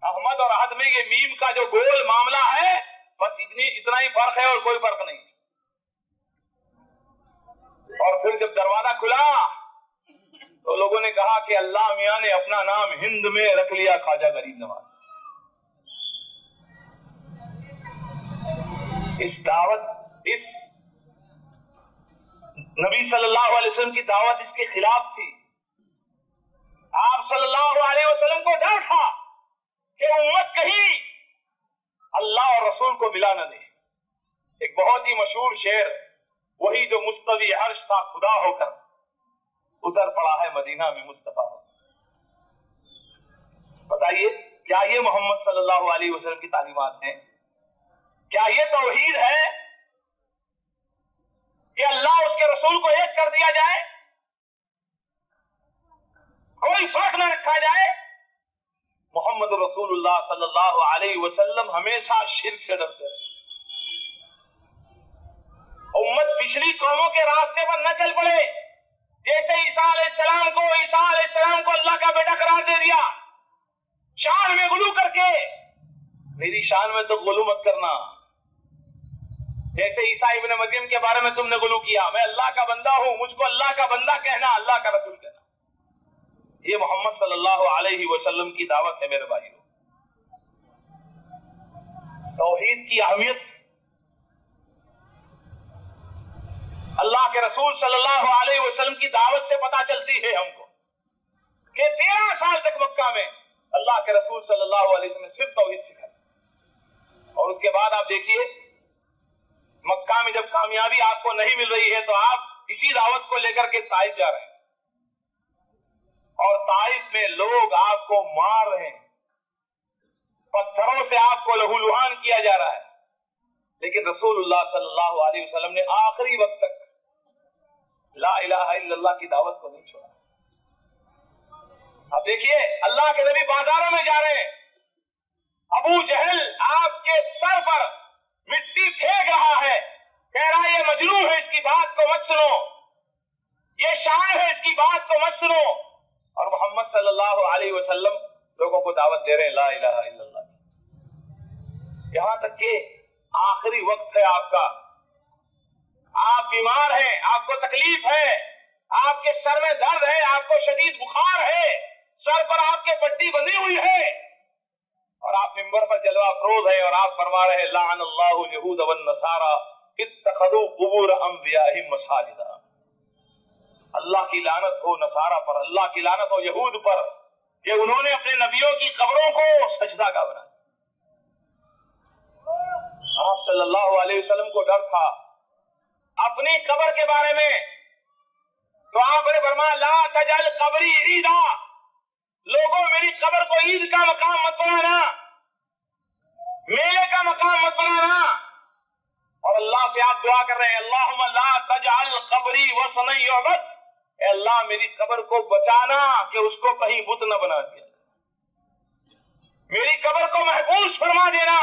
احمد اور احد میں یہ میم کا جو گول معاملہ ہے بس اتنا ہی فرق ہے اور کوئی فرق نہیں۔ اور پھر جب دروازہ کھلا تو لوگوں نے کہا کہ اللہ میاں نے اپنا نام ہند میں رکھ لیا خواجہ غریب نواز۔ اس دعوت، اس نبی صلی اللہ علیہ وسلم کی دعوت اس کے خلاف تھی۔ آپ صلی اللہ علیہ وسلم کو ڈر تھا کہ امت کہیں اللہ اور رسول کو ملا نہ دے۔ ایک بہت ہی مشہور شعر، وہی جو مستوی عرش تھا خدا ہو کر اتر پڑا ہے مدینہ میں مصطفیٰ ہو۔ بتائیے کیا یہ محمد صلی اللہ علیہ وسلم کی تعلیمات ہیں؟ کیا یہ توحید ہے کہ اللہ اس کے رسول کو ایک کر دیا جائے، کوئی فرق نہ رکھا جائے؟ محمد رسول اللہ صلی اللہ علیہ وسلم ہمیشہ شرک سے ڈرتے رہے۔ امت پچھلی قوموں کے راستے پر نہ چل پڑے، جیسے عیسیٰ علیہ السلام کو اللہ کا بیٹا قرار دے دیا، شان میں غلو کر کے، میری شان میں تو غلو مت کرنا، جیسے عیسیٰ ابن مریم کے بارے میں تم نے غلو کیا، میں اللہ کا بندہ ہوں، مجھ کو اللہ کا بندہ کہنا، اللہ کا رسول کہنا۔ یہ محمد صلی اللہ علیہ وسلم کی دعوت ہے میرے بھائیو۔ توحید کی اہمیت اللہ کے رسول صلی اللہ علیہ وسلم کی دعوت سے پتہ چلتی ہے ہم کو، کہ 13 سال تک مکہ میں اللہ کے رسول صلی اللہ علیہ وسلم نے صرف توحید سکھائی، اور اس کے بعد آپ دیکھیے مکہ میں جب کامیابی آپ کو نہیں مل رہی ہے تو آپ اسی دعوت کو لے کر کے طائف جا رہے ہیں، اور طائف میں لوگ آپ کو مار رہے ہیں، پتھروں سے آپ کو لہو لہان کیا جا رہا ہے، لیکن رسول اللہ صلی اللہ علیہ وسلم نے آخری وقت تک لا الہ الا اللہ کی دعوت کو نہیں چھوڑا. اب دیکھیے اللہ کے نبی بازاروں میں جا رہے ہیں, ابو جہل آپ کے سر پر مٹی پھینک رہا ہے, کہہ رہا ہے یہ مجنون ہے, اس کی بات کو مت سنو, یہ شاعر ہے, اس کی بات کو مت سنو. اور محمد صلی اللہ علیہ وسلم لوگوں کو دعوت دے رہے ہیں لا الہ الا اللہ. یہاں تک کہ آخری وقت ہے آپ کا, آپ بیمار ہیں, آپ کو تکلیف ہے, آپ کے سر میں درد ہے, آپ کو شدید بخار ہے, سر پر آپ کے پٹی بندھی ہوئی ہے, اور آپ منبر پر جلوہ افروز ہے, اور آپ فرما رہے ہیں لعن اللہ الیہود والنصارى اتخذوا قبور انبیائہم مساجدا. اللہ کی لعنت ہو نصارہ پر, اللہ کی لعنت ہو یہود پر کہ انہوں نے اپنے نبیوں کی قبروں کو سجدہ گاہ بنا دیا. آپ صلی اللہ علیہ وسلم کو ڈر تھا اپنی قبر کے بارے میں, تو آپ نے فرمایا لا تجعل قبری عیدا, لوگوں میری قبر کو عید کا مقام مت بنانا, میلے کا مقام مت بنانا. اور اللہ سے آپ دعا کر رہے ہیں اللہم لا تجعل قبری وثنا یعبد, اے اللہ میری قبر کو بچانا کہ اس کو کہیں بت نہ بنا دیا, میری قبر کو محفوظ فرما دینا.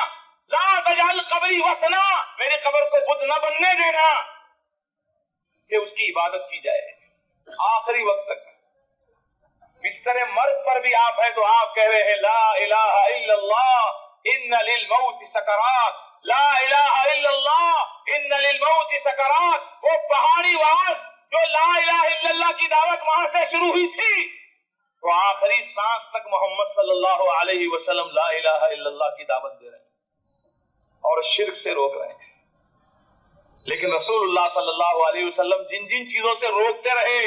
لا تجعل قبری وثنا, میری قبر کو بت نہ بننے دینا کہ اس کی عبادت کی جائے. آخری وقت تک بستر مرگ پر بھی آپ ہیں تو آپ کہہ رہے ہیں لا الہ الا اللہ ان للموت سکرات, لا الہ الا اللہ ان للموت سکرات. وہ پہاڑی واز جو لا الہ الا اللہ کی دعوت وہاں سے شروع ہوئی تھی, تو آخری سانس تک محمد صلی اللہ علیہ وسلم لا الہ الا اللہ کی دعوت دے رہے ہیں اور شرک سے روک رہے ہیں. لیکن رسول اللہ صلی اللہ علیہ وسلم جن جن چیزوں سے روکتے رہے,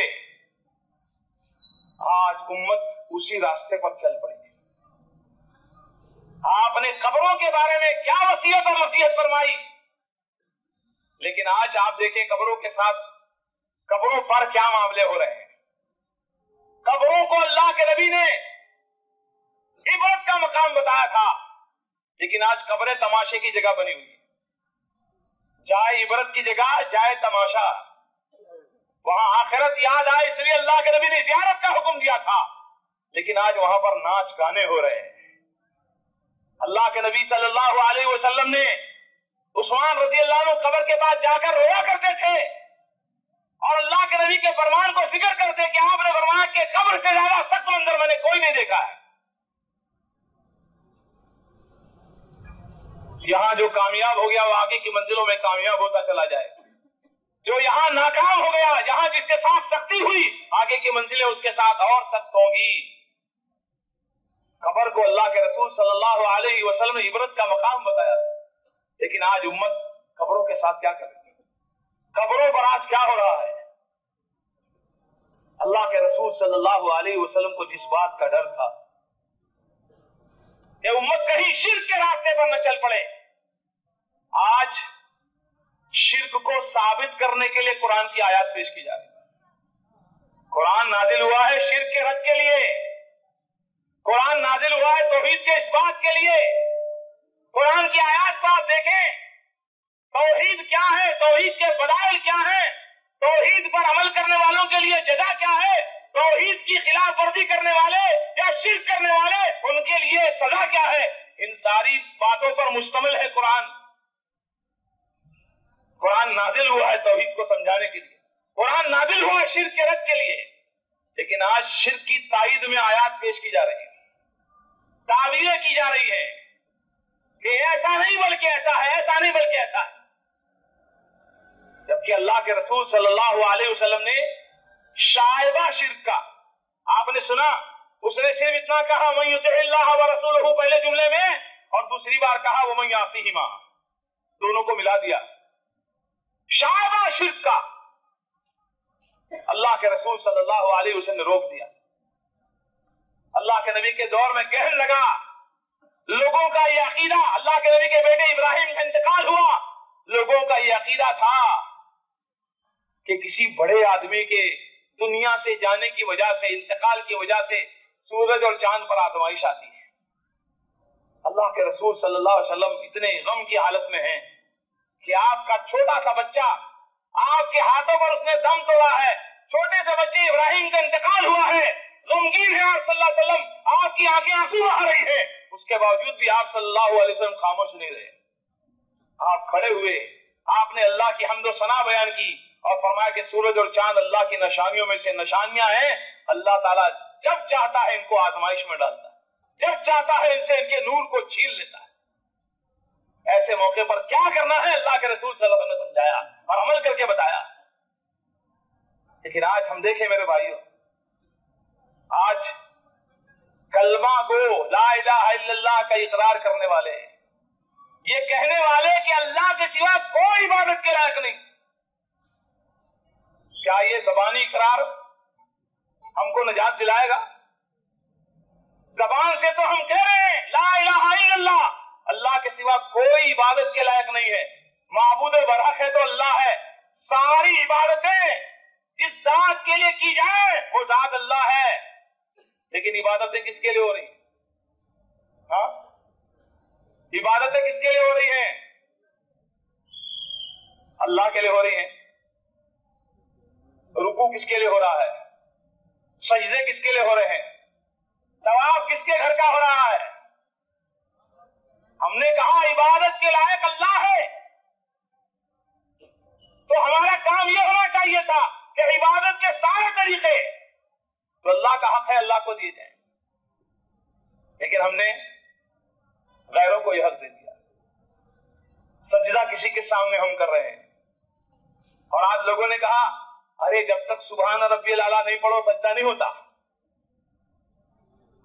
آج امت اسی راستے پر چل پڑی ہے. آپ نے قبروں کے بارے میں کیا وصیت اور نصیحت فرمائی, لیکن آج آپ دیکھیں قبروں کے ساتھ قبروں پر کیا معاملے ہو رہے ہیں. قبروں کو اللہ کے نبی نے عبادت کا مقام بتایا تھا, لیکن آج قبریں تماشے کی جگہ بنی ہوئی, جائے عبرت کی جگہ جائے تماشا. وہاں آخرت یاد آئے اس لیے اللہ کے نبی نے زیارت کا حکم دیا تھا, لیکن آج وہاں پر ناچ گانے ہو رہے ہیں. اللہ کے نبی صلی اللہ علیہ وسلم نے عثمان رضی اللہ عنہ قبر کے پاس جا کر رویا کرتے تھے, اور اللہ کے نبی کے فرمان کو ذکر کرتے کہ آپ نے فرمایا کہ قبر سے زیادہ سخت منظر میں نے کوئی نہیں دیکھا ہے. یہاں جو کامیاب ہو گیا وہ آگے کی منزلوں میں کامیاب ہوتا چلا جائے, جو یہاں ناکام ہو گیا, یہاں جس کے ساتھ سختی ہوئی, آگے کی منزلیں اس کے ساتھ اور سخت ہوں گی. قبر کو اللہ کے رسول صلی اللہ علیہ وسلم نے عبرت کا مقام بتایا, لیکن آج امت قبروں کے ساتھ کیا کر رہی ہے, قبروں پر آج کیا ہو رہا ہے. اللہ کے رسول صلی اللہ علیہ وسلم کو جس بات کا ڈر تھا کہ امت کہیں شرک کے راستے پر نہ چل پڑے, آج شرک کو ثابت کرنے کے لیے قرآن کی آیات پیش کی جا رہی ہے. قرآن نازل ہوا ہے شرک کے رد کے لیے, قرآن نازل ہوا ہے توحید کے اس بات کے لیے. قرآن کی آیات کو آپ دیکھیں, توحید کیا ہے, توحید کے فضائل کیا ہیں, توحید پر عمل کرنے والوں کے لیے جزا کیا ہے, توحید کی خلاف ورزی کرنے والے یا شرک کرنے والے ان کے لیے سزا کیا ہے. ان ساری باتوں پر مشتمل ہے قرآن. قرآن نازل ہوا ہے توحید کو سمجھانے کے لیے, قرآن نازل ہوا ہے شرک کے رد کے لیے, لیکن آج شرک کی تائید میں آیات پیش کی جا رہی ہیں, تعویلیں کی جا رہی ہیں کہ ایسا نہیں بلکہ ایسا ہے, ایسا نہیں بلکہ ایسا ہے. جبکہ اللہ کے رسول صلی اللہ علیہ وسلم نے شائبہ شرک کا, آپ نے سنا, اس نے صرف اتنا کہا وَمَن يُطِعِ اللَّهَ وَرَسُولَهُ پہلے جملے میں, اور دوسری بار کہا وَمَن يَعْصِهِمَا, دونوں کو ملا دیا. شائبہ شرک کا اللہ کے رسول صلی اللہ علیہ وسلم نے روک دیا. اللہ کے نبی کے دور میں کہنے لگا لوگوں کا یہ عقیدہ, اللہ کے نبی کے بیٹے ابراہیم کا انتقال ہوا, لوگوں کا یہ عقیدہ تھا کہ کسی بڑے آدمی کے دنیا سے جانے کی وجہ سے, انتقال کی وجہ سے سورج اور چاند پر آزمائش آتی ہے. اللہ کے رسول صلی اللہ علیہ وسلم اتنے غم کی حالت میں ہیں کہ آپ کا چھوٹا سا بچہ آپ کے ہاتھوں پر اس نے دم توڑا ہے، چھوٹے سے بچے ابراہیم کا انتقال ہوا ہے، غمگین ہے آپ صلی اللہ علیہ وسلم، آپ کی آنکھیں آنسو بہا رہی ہیں، اس کے باوجود بھی آپ صلی اللہ علیہ وسلم خاموش نہیں رہے. آپ کھڑے ہوئے، آپ نے اللہ کی حمد و ثنا بیان کی اور فرمایا کہ سورج اور چاند اللہ کی نشانیوں میں سے نشانیاں ہیں. اللہ تعالیٰ جب چاہتا ہے ان کو آزمائش میں ڈالتا ہے، جب چاہتا ہے ان سے ان کے نور کو چھین لیتا ہے. ایسے موقع پر کیا کرنا ہے اللہ کے رسول صلی اللہ علیہ وسلم نے سمجھایا اور عمل کر کے بتایا. لیکن آج ہم دیکھیں میرے بھائیوں، آج کلمہ گو لا الہ الا اللہ کا اقرار کرنے والے، یہ کہنے والے کہ اللہ کے سوا کوئی عبادت کے لائق نہیں، کیا یہ زبانی اقرار ہم کو نجات دلائے گا؟ زبان سے تو ہم کہہ رہے ہیں لا الہ الا اللہ، اللہ کے سوا کوئی عبادت کے لائق نہیں ہے، معبود برحق ہے تو اللہ ہے. ساری عبادتیں جس ذات کے لیے کی جائے وہ ذات اللہ ہے، لیکن عبادتیں کس کے لیے ہو رہی ہیں؟ ہاں، عبادتیں کس کے لیے ہو رہی ہیں؟ اللہ کے لیے ہو رہی ہیں. رکوع کس کے لیے ہو رہا ہے؟ سجدے کس کے لیے ہو رہے ہیں؟ طواف کس کے گھر کا ہو رہا ہے؟ ہم نے کہا عبادت کے لائق اللہ ہے، تو ہمارا کام یہ ہونا چاہیے تھا کہ عبادت کے سارے طریقے تو اللہ کا حق ہے اللہ کو دیے جائیں، لیکن ہم نے غیروں کو یہ حق دے دیا. سجدہ کسی کے سامنے ہم کر رہے ہیں، اور آج لوگوں نے کہا ارے جب تک سبحان ربی الاعلیٰ نہیں پڑھو سجدہ نہیں ہوتا.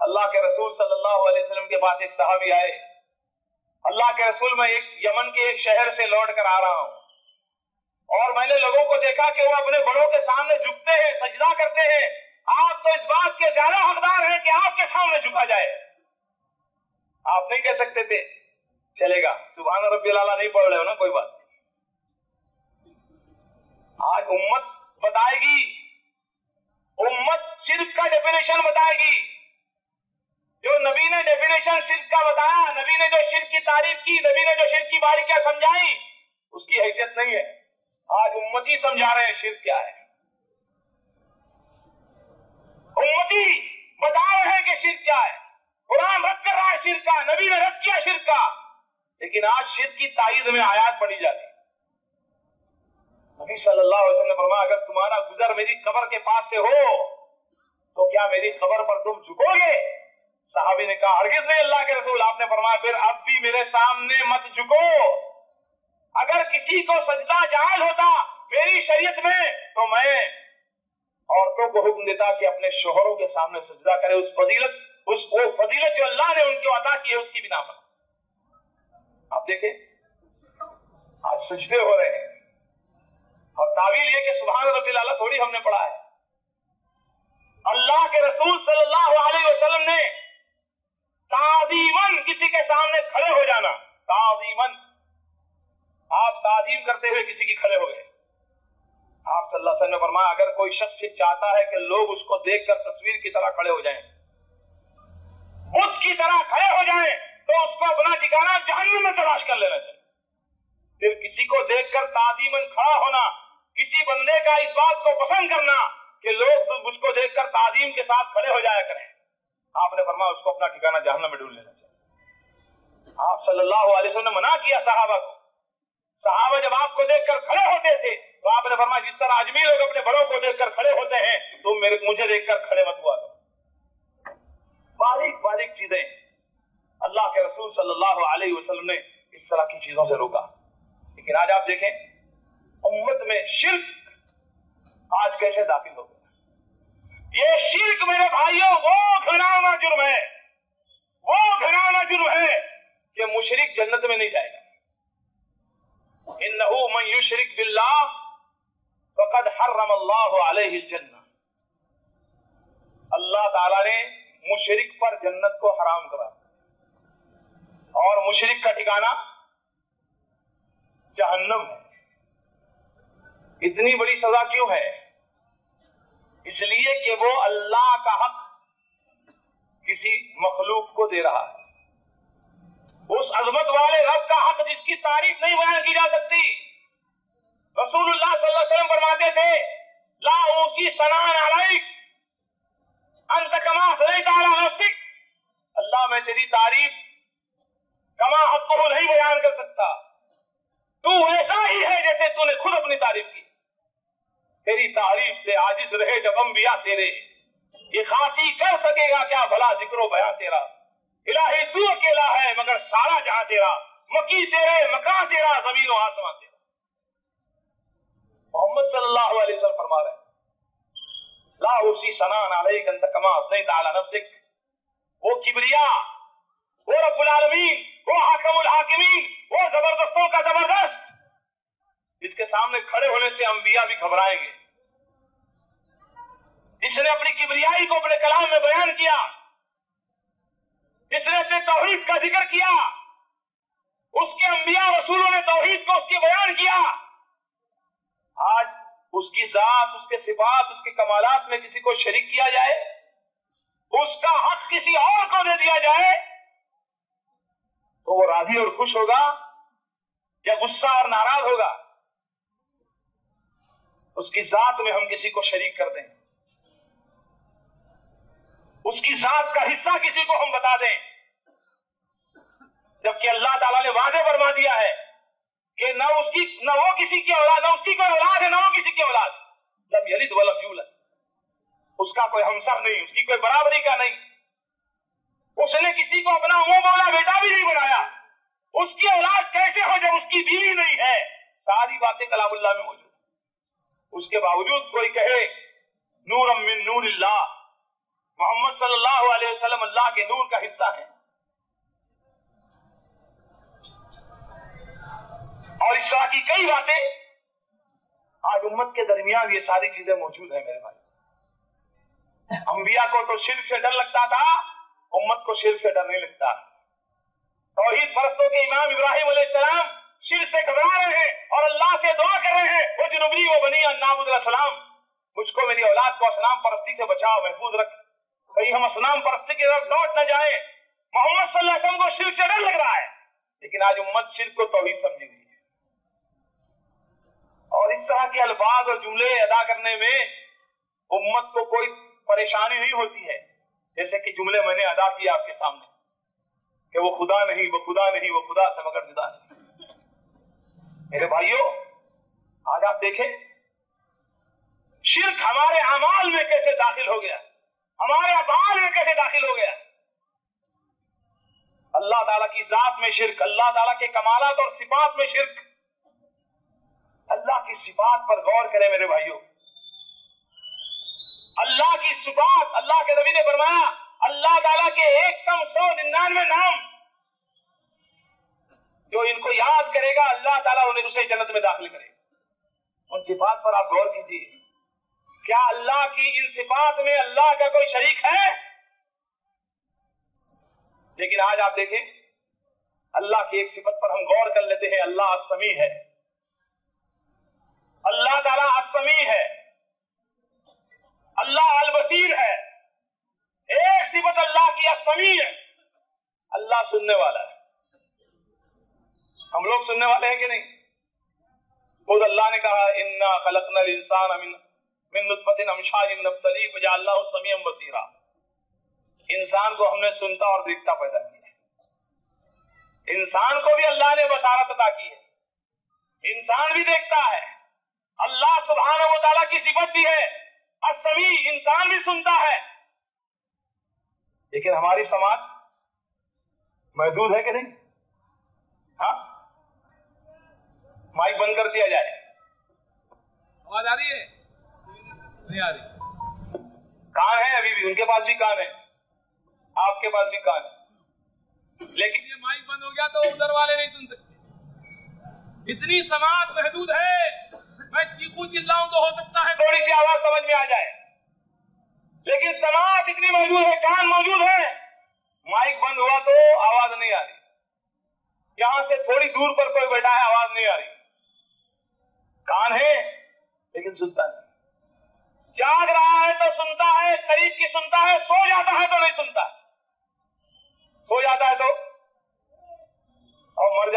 اللہ کے رسول صلی اللہ علیہ وسلم کے پاس ایک صحابی آئے، اللہ کے رسول میں یمن کے ایک شہر سے لوٹ کر آ رہا ہوں اور میں نے لوگوں کو دیکھا کہ وہ اپنے بڑوں کے سامنے جھکتے ہیں، سجدہ کرتے ہیں، آپ تو اس بات کے زیادہ حقدار ہیں کہ آپ کے سامنے جھکا جائے. آپ نہیں کہہ سکتے تھے چلے گا سبحان ربی الاعلیٰ نہیں پڑھ رہے ہو نا کوئی بات نہیں. آج امت بتائے گی، امت شرک کا ڈیفینیشن بتائے گی. جو نبی نے ڈیفینیشن شرک کا بتایا، نبی نے جو شرک کی تعریف کی، نبی نے جو شرک کی باریکیاں سمجھائی، اس کی حیثیت نہیں ہے. آج امتی سمجھا رہے ہیں شرک کیا ہے، امتی بتا رہے ہیں کہ شرک کیا ہے. قرآن رد کر رہا ہے شرک کا، نبی نے رد کیا شرک کا، لیکن آج شرک کی تائید میں آیات پڑھی جاتی. نبی صلی اللہ علیہ وسلم نے فرمایا اگر تمہارا گزر میری قبر کے پاس سے ہو تو کیا میری قبر پر تم جھکو گے؟ صحابی نے کہا ہرگز نہیں اللہ کے رسول. آپ نے فرمایا پھر اب بھی میرے سامنے مت جھکو. اگر کسی کو سجدہ جائز ہوتا میری شریعت میں تو میں عورتوں کو حکم دیتا کہ اپنے شوہروں کے سامنے سجدہ کرے، اس فضیلت جو اللہ نے ان کو عطا کی ہے اس کی بنا پر. آپ دیکھیں آج سجدے ہو رہے ہیں اور تعویل یہ کہ سبحان ربی الاعلیٰ تھوڑی ہم نے پڑھا ہے. اللہ کے رسول صلی اللہ علیہ وسلم نے تعظیماً کسی کے سامنے کھڑے ہو جانا، تعظیماً آپ تعظیم کرتے ہوئے کسی کی کھڑے ہو گئے. آپ صلی اللہ علیہ وسلم نے فرمایا اگر کوئی شخص چاہتا ہے کہ لوگ اس کو دیکھ کر تصویر کی طرح کھڑے ہو جائیں، بت کی طرح کھڑے ہو جائیں، تو اس کو اپنا ٹھکانہ جہنم میں تلاش کر لینا چاہیے. پھر کسی کو دیکھ کر تعظیماً کھڑا ہونا، کسی بندے کا اس بات کو پسند کرنا کہ لوگ اس کو دیکھ کر تعظیم کے ساتھ کھڑے ہو جایا کریں، آپ نے فرمایا اس کو اپنا ٹھکانہ جہنم میں ڈھونڈ لینا چاہیے. آپ صلی اللہ علیہ وسلم نے منع کیا صحابہ کو. صحابہ جب آپ کو دیکھ کر کھڑے ہوتے تھے تو آپ نے فرمایا جس طرح آدمی لوگ اپنے بڑوں کو دیکھ کر کھڑے ہوتے ہیں تم مجھے دیکھ کر کھڑے مت ہوا کرو. باریک باریک چیزیں اللہ کے رسول صلی اللہ علیہ وسلم نے اس طرح کی چیزوں سے روکا. لیکن آج آپ دیکھیں امت میں شرک آج کیسے داخل ہو گیا. یہ شرک میرے بھائیوں وہ گھناؤنا جرم ہے، وہ گھناؤنا جرم ہے کہ مشرک جنت میں نہیں جائے گا. انہو من یشرک باللہ فقد حرم اللہ علیہ الجنہ. اللہ تعالیٰ نے مشرک پر جنت کو حرام کرا اور مشرک کا ٹھکانہ جہنم ہے. اتنی بڑی سزا کیوں ہے؟ اس لیے کہ وہ اللہ کا حق کسی مخلوق کو دے رہا ہے. اس عظمت والے رب کا حق جس کی تعریف نہیں بیان کی جا سکتی. رسول اللہ صلی اللہ علیہ وسلم فرماتے تھے لا اوصی ثناء علیک انت کما اثنیت علی نفسک. اللہ میں تیری تعریف کما حق کو نہیں بیان کر سکتا. تو ایسا ہی ہے جیسے تو نے خود اپنی تعریف کی. تیری تعریف سے عاجز رہے جب انبیاء تیرے. یہ خاصی کر سکے گا کیا بھلا ذکر و بیان تیرا. الہی تو اکیلا ہے مگر سارا جہاں تیرا. مکی تیرے مکان تیرا زمین و آسمان تیرا. محمد صلی اللہ علیہ وسلم فرما رہے ہیں لا اوصی ثناء علیک انت کما اثنیت علی نفسک. وہ کبریا، وہ رب العالمین، وہ حاکم الحاکمین، وہ زبردستوں کا زبردست، جس کے سامنے کھڑے ہونے سے انبیاء بھی گھبرائیں گے. جس نے اپنی کبریائی کو اپنے کلام میں بیان کیا، جس نے اپنے توحید کا ذکر کیا، اس کے انبیاء رسولوں نے توحید کو اس کی بیان کیا. آج اس کی ذات، اس کے صفات، اس کے کمالات میں کسی کو شریک کیا جائے، اس کا حق کسی اور کو دے دیا جائے تو وہ راضی اور خوش ہوگا یا غصہ اور ناراض ہوگا؟ اس کی ذات میں ہم کسی کو شریک کر دیں، اس کی ذات کا حصہ کسی کو ہم بتا دیں، جبکہ اللہ تعالیٰ نے وعدے فرما دیا ہے کہ نہ وہ کسی کی اولاد، نہ اس کی کوئی اولاد ہے، نہ وہ کسی کی اولاد. لم یلد ولم یولد. اس کا کوئی ہمسر نہیں، اس کی کوئی برابری کا نہیں. اس نے کسی کو اپنا منہ بولا بیٹا بھی نہیں بنایا. اس کی اولاد کیسے ہو جب اس کی بیوی نہیں ہے؟ ساری باتیں کلام اللہ میں موجود ہیں. اس کے باوجود کوئی کہے نور من نور اللہ، محمد صلی اللہ علیہ وسلم اللہ کے نور کا حصہ ہے. اور اس طرح کی کئی باتیں آج امت کے درمیان یہ ساری چیزیں موجود ہیں. میرے بھائی، انبیاء کو تو شرک سے ڈر لگتا تھا، امت کو شرک سے ڈر نہیں لگتا. توحید پرستوں کے امام ابراہیم علیہ السلام شرک سے گھبرا رہے ہیں اور اللہ سے دعا کر رہے ہیں وہ جنوبی وہ بنی نعبد الاسلام، مجھ کو میری اولاد کو اسنام پرستی سے بچاؤ، محفوظ رکھ، کہیں ہم اسنام پرستی کی طرف لوٹ نہ جائیں. محمد صلی اللہ علیہ وسلم کو شرک سے ڈر لگ رہا ہے، لیکن آج امت شرک کو توحید سمجھ گئی ہے. اور اس طرح کے الفاظ اور جملے ادا کرنے میں امت کو کوئی پریشانی نہیں ہوتی ہے. جیسے کہ جملے میں نے ادا کیا آپ کے سامنے کہ وہ خدا نہیں، وہ خدا نہیں، وہ خدا سے مگر جدا نہیں. میرے بھائیوں، آج آپ دیکھیں شرک ہمارے اعمال میں کیسے داخل ہو گیا، ہمارے افعال میں کیسے داخل ہو گیا. اللہ تعالیٰ کی ذات میں شرک، اللہ تعالیٰ کے کمالات اور صفات میں شرک. اللہ کی صفات پر غور کریں میرے بھائیوں. اللہ کی صفات، اللہ کے نبی نے فرمایا اللہ تعالیٰ کے 199 نام جو ان کو یاد کرے گا اللہ تعالیٰ انہیں اسے جنت میں داخل کرے. ان صفات پر آپ غور کیجیے. کیا اللہ کی ان صفات میں اللہ کا کوئی شریک ہے؟ لیکن آج آپ دیکھیں اللہ کی ایک صفت پر ہم غور کر لیتے ہیں، اللہ السمیع ہے. اللہ تعالیٰ السمیع ہے، اللہ البصیر ہے. ایک صفت اللہ کی السمیع ہے، اللہ سننے والا ہے. ہم لوگ سننے والے ہیں کہ نہیں؟ خود اللہ نے کہا انا خلقنا الانسان من نطفۃ امشاج نبتلیہ فجعلناہ سمیعا بصیرا. انسان کو ہم نے سنتا اور دیکھتا پیدا کیا ہے. انسان کو بھی اللہ نے بصارت عطا کی ہے، انسان بھی دیکھتا ہے. اللہ سبحانہ و تعالیٰ کی صفت بھی ہے السمیع، انسان بھی سنتا ہے. لیکن ہماری سماعت محدود ہے کہ نہیں؟ ہاں، مائک بند کر دیا جائے.
آواز آ رہی ہے؟ نہیں آ رہی.
کان ہے ابھی بھی، ان کے پاس بھی کان ہے، آپ کے پاس بھی کان ہے، لیکن
یہ مائک بند ہو گیا تو ادھر والے نہیں سن سکتے. اتنی سماعت محدود ہے، میں چیخوں چلاؤں تو ہو سکتا ہے
تھوڑی سی آواز سمجھ میں آ جائے، لیکن سماعت اتنی موجود ہے، کان موجود ہے، مائک بند ہوا تو آواز نہیں آ رہی. یہاں سے تھوڑی دور پر کوئی بیٹھا ہے، آواز نہیں آ رہی. کان ہے لیکن سنتا نہیں. جاگ رہا ہے تو سنتا ہے، قریب کی سنتا ہے، سو جاتا ہے تو نہیں سنتا. سو جاتا ہے تو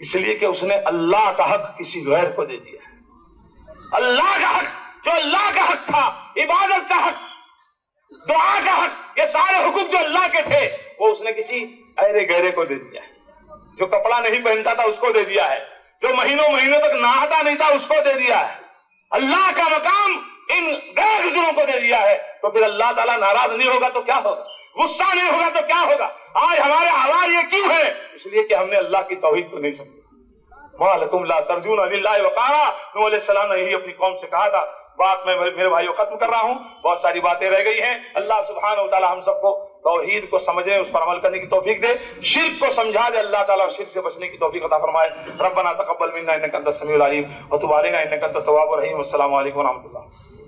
اس لیے کہ اس نے اللہ کا حق کسی غیر کو دے دیا. اللہ کا حق جو اللہ کا حق تھا، عبادت کا حق، دعا کا حق، یہ سارے حقوق جو اللہ کے تھے وہ اس نے کسی ایرے گہرے کو دے دیا ہے. جو کپڑا نہیں پہنتا تھا اس کو دے دیا ہے، جو مہینوں تک نہاتا نہیں تھا اس کو دے دیا ہے. اللہ کا مقام ان غیر حضوروں کو دے دیا ہے. تو پھر اللہ تعالیٰ ناراض نہیں ہوگا تو کیا ہوگا، غصہ نہیں ہوگا تو کیا ہوگا. آج ہمارے حوال یہ کیوں ہے؟ اس لیے کہ ہم نے اللہ کی توحید کو نہیں سمجھا. مَا لَكُمْ لَا تَرْجُونَ لِلَّهِ وَقَارًا. نوح علیہ السلام نے یہی اپنی قوم سے کہا تھا. بات میں میرے بھائیوں ختم کر رہا ہوں، بہت ساری باتیں رہ گئی ہیں. اللہ سبحانہ و تعالی ہم سب کو توحید کو سمجھیں، اس پر عمل کرنے کی توفیق دے. شرک کو سمجھا دے اللہ تعالیٰ، اور شرک سے بچنے کی توفیق عطا فرمائے. ربنا تقبل منا انک انت السمیع العلیم وتب علینا انک انت التواب الرحیم. والسلام علیکم ورحمۃ اللہ.